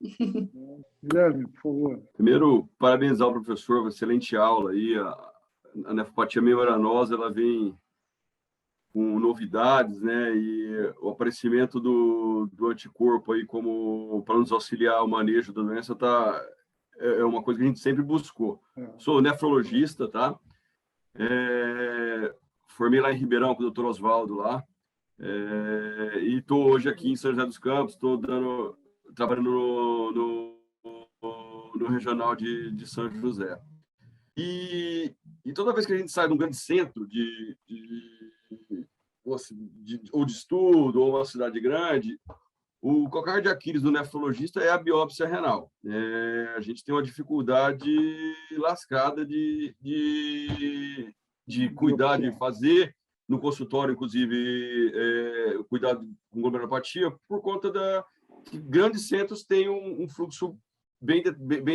Guilherme, por favor. Primeiro, parabenizar o professor, uma excelente aula aí. A nefropatia membranosa, ela vem com novidades, né? E o aparecimento do anticorpo aí como para nos auxiliar o manejo da doença é uma coisa que a gente sempre buscou. Sou nefrologista, tá? Formei lá em Ribeirão com o Dr. Oswaldo lá. E estou hoje aqui em São José dos Campos, estou trabalhando no regional de São José. E toda vez que a gente sai de um grande centro ou de estudo, ou uma cidade grande, o calcanhar de Aquiles do nefrologista é a biópsia renal. A gente tem uma dificuldade lascada de cuidar, de fazer no consultório, inclusive, cuidado com glomerulopatia, por conta que grandes centros têm um fluxo bem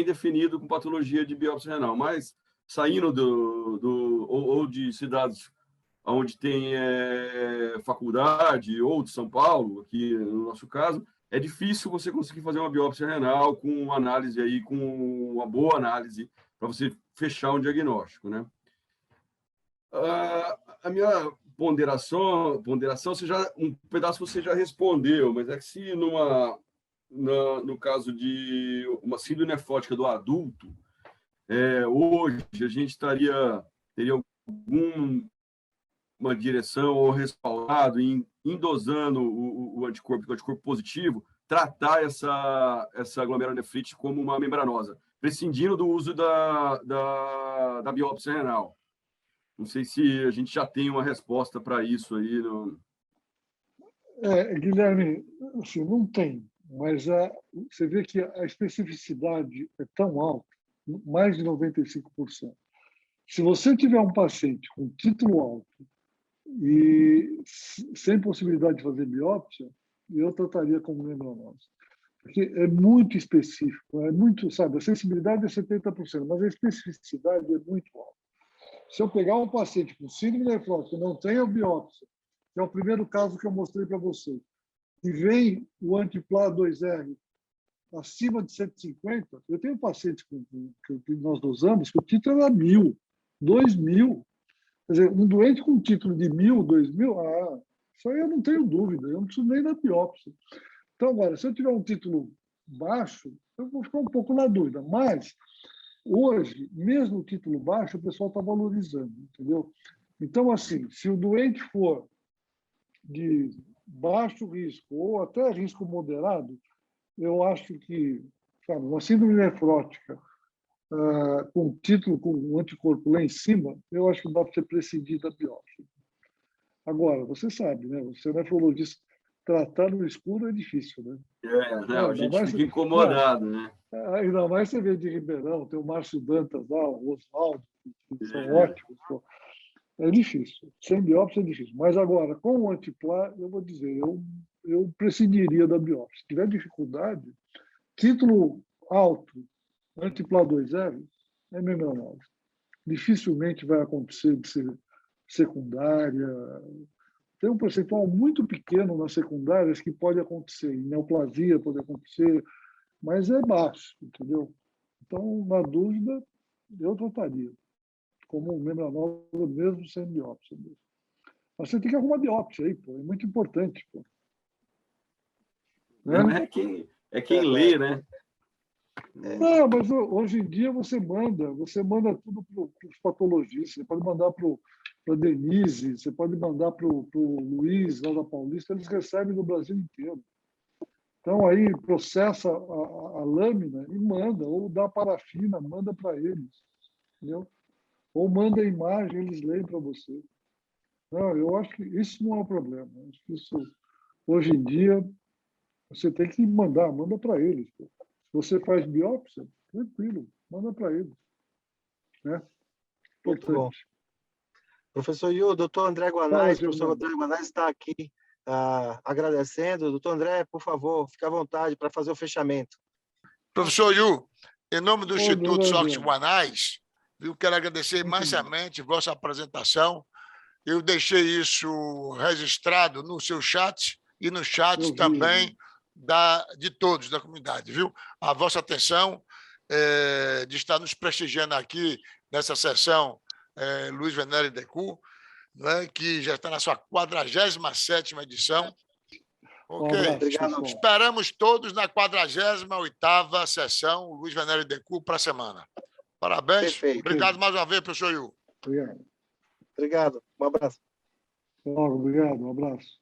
definido com patologia de biópsia renal, mas saindo ou de cidades onde tem faculdade, ou de São Paulo, aqui no nosso caso, é difícil você conseguir fazer uma biópsia renal com uma análise aí, com uma boa análise, para você fechar um diagnóstico, né? A minha ponderação, um pedaço você já respondeu, mas é que se no caso de uma síndrome nefrótica do adulto, hoje a gente teria alguma direção ou respaldado em dosando o anticorpo positivo, tratar essa glomerulonefrite como uma membranosa, prescindindo do uso da biópsia renal. Não sei se a gente já tem uma resposta para isso aí. Guilherme, assim, não tem, mas você vê que a especificidade é tão alta, mais de 95%. Se você tiver um paciente com título alto e sem possibilidade de fazer biópsia, eu trataria como membranose. Porque é muito específico, sabe, a sensibilidade é 70%, mas a especificidade é muito alta. Se eu pegar um paciente com síndrome nefrótica que não tem a biópsia, que é o primeiro caso que eu mostrei para vocês, e vem o anti-PLA2R acima de 150, eu tenho pacientes que nós dosamos que o título era 1.000, 2.000. Quer dizer, um doente com título de 1.000, 2.000, isso aí eu não tenho dúvida, eu não preciso nem da biópsia. Então, agora, se eu tiver um título baixo, eu vou ficar um pouco na dúvida, mas hoje, mesmo o título baixo, o pessoal está valorizando, entendeu? Então, assim, se o doente for de baixo risco ou até risco moderado, eu acho que, sabe, uma síndrome nefrótica com título, com um anticorpo lá em cima, eu acho que dá para ser prescindir da biópsia. Agora, você sabe, né? Você é nefrologista, tratar no escuro é difícil, né? A gente fica incomodado, né? Ainda mais você vê de Ribeirão, tem o Márcio Dantas lá, o Oswaldo, que são ótimos. Pô. É difícil. Sem biópsia é difícil. Mas agora, com o antiplá, eu vou dizer, eu prescindiria da biópsia. Se tiver dificuldade, título alto, antiplá 2.0, é membranose. Dificilmente vai acontecer de ser secundária. Tem um percentual muito pequeno nas secundárias que pode acontecer. Em neoplasia pode acontecer, mas é baixo, entendeu? Então, na dúvida, eu trataria como membranosa mesmo sem biópsia. Mas você tem que arrumar biópsia aí, pô, é muito importante. Pô. Né? É quem lê, né? Não, mas hoje em dia você manda tudo para os patologistas, você pode mandar para a Denise, você pode mandar para o Luiz, lá da Paulista, eles recebem no Brasil inteiro. Então, aí processa a lâmina e manda, ou dá parafina, manda para eles. Entendeu? Ou manda a imagem, eles leem para você. Não, eu acho que isso não é um problema. Acho que isso, hoje em dia, você tem que manda para eles. Pô. Se você faz biópsia, tranquilo, manda para eles. Né? Muito bom. Professor Yu, doutor André Guanais, professor André Guanais está aqui agradecendo. Doutor André, por favor, fique à vontade para fazer o fechamento. Professor Yu, em nome do Instituto Sócrates Guanais, eu quero agradecer imensamente vossa apresentação. Eu deixei isso registrado no seu chat e no chat também de todos da comunidade, viu? A vossa atenção de estar nos prestigiando aqui nessa sessão Luiz Venere Decoux, né, que já está na sua 47ª edição. Ok? Obrigado. Esperamos todos na 48ª sessão Luiz Venere Decoux para a semana. Parabéns. Perfeito. Obrigado mais uma vez, professor Yu. Obrigado. Obrigado. Um abraço. Obrigado, um abraço.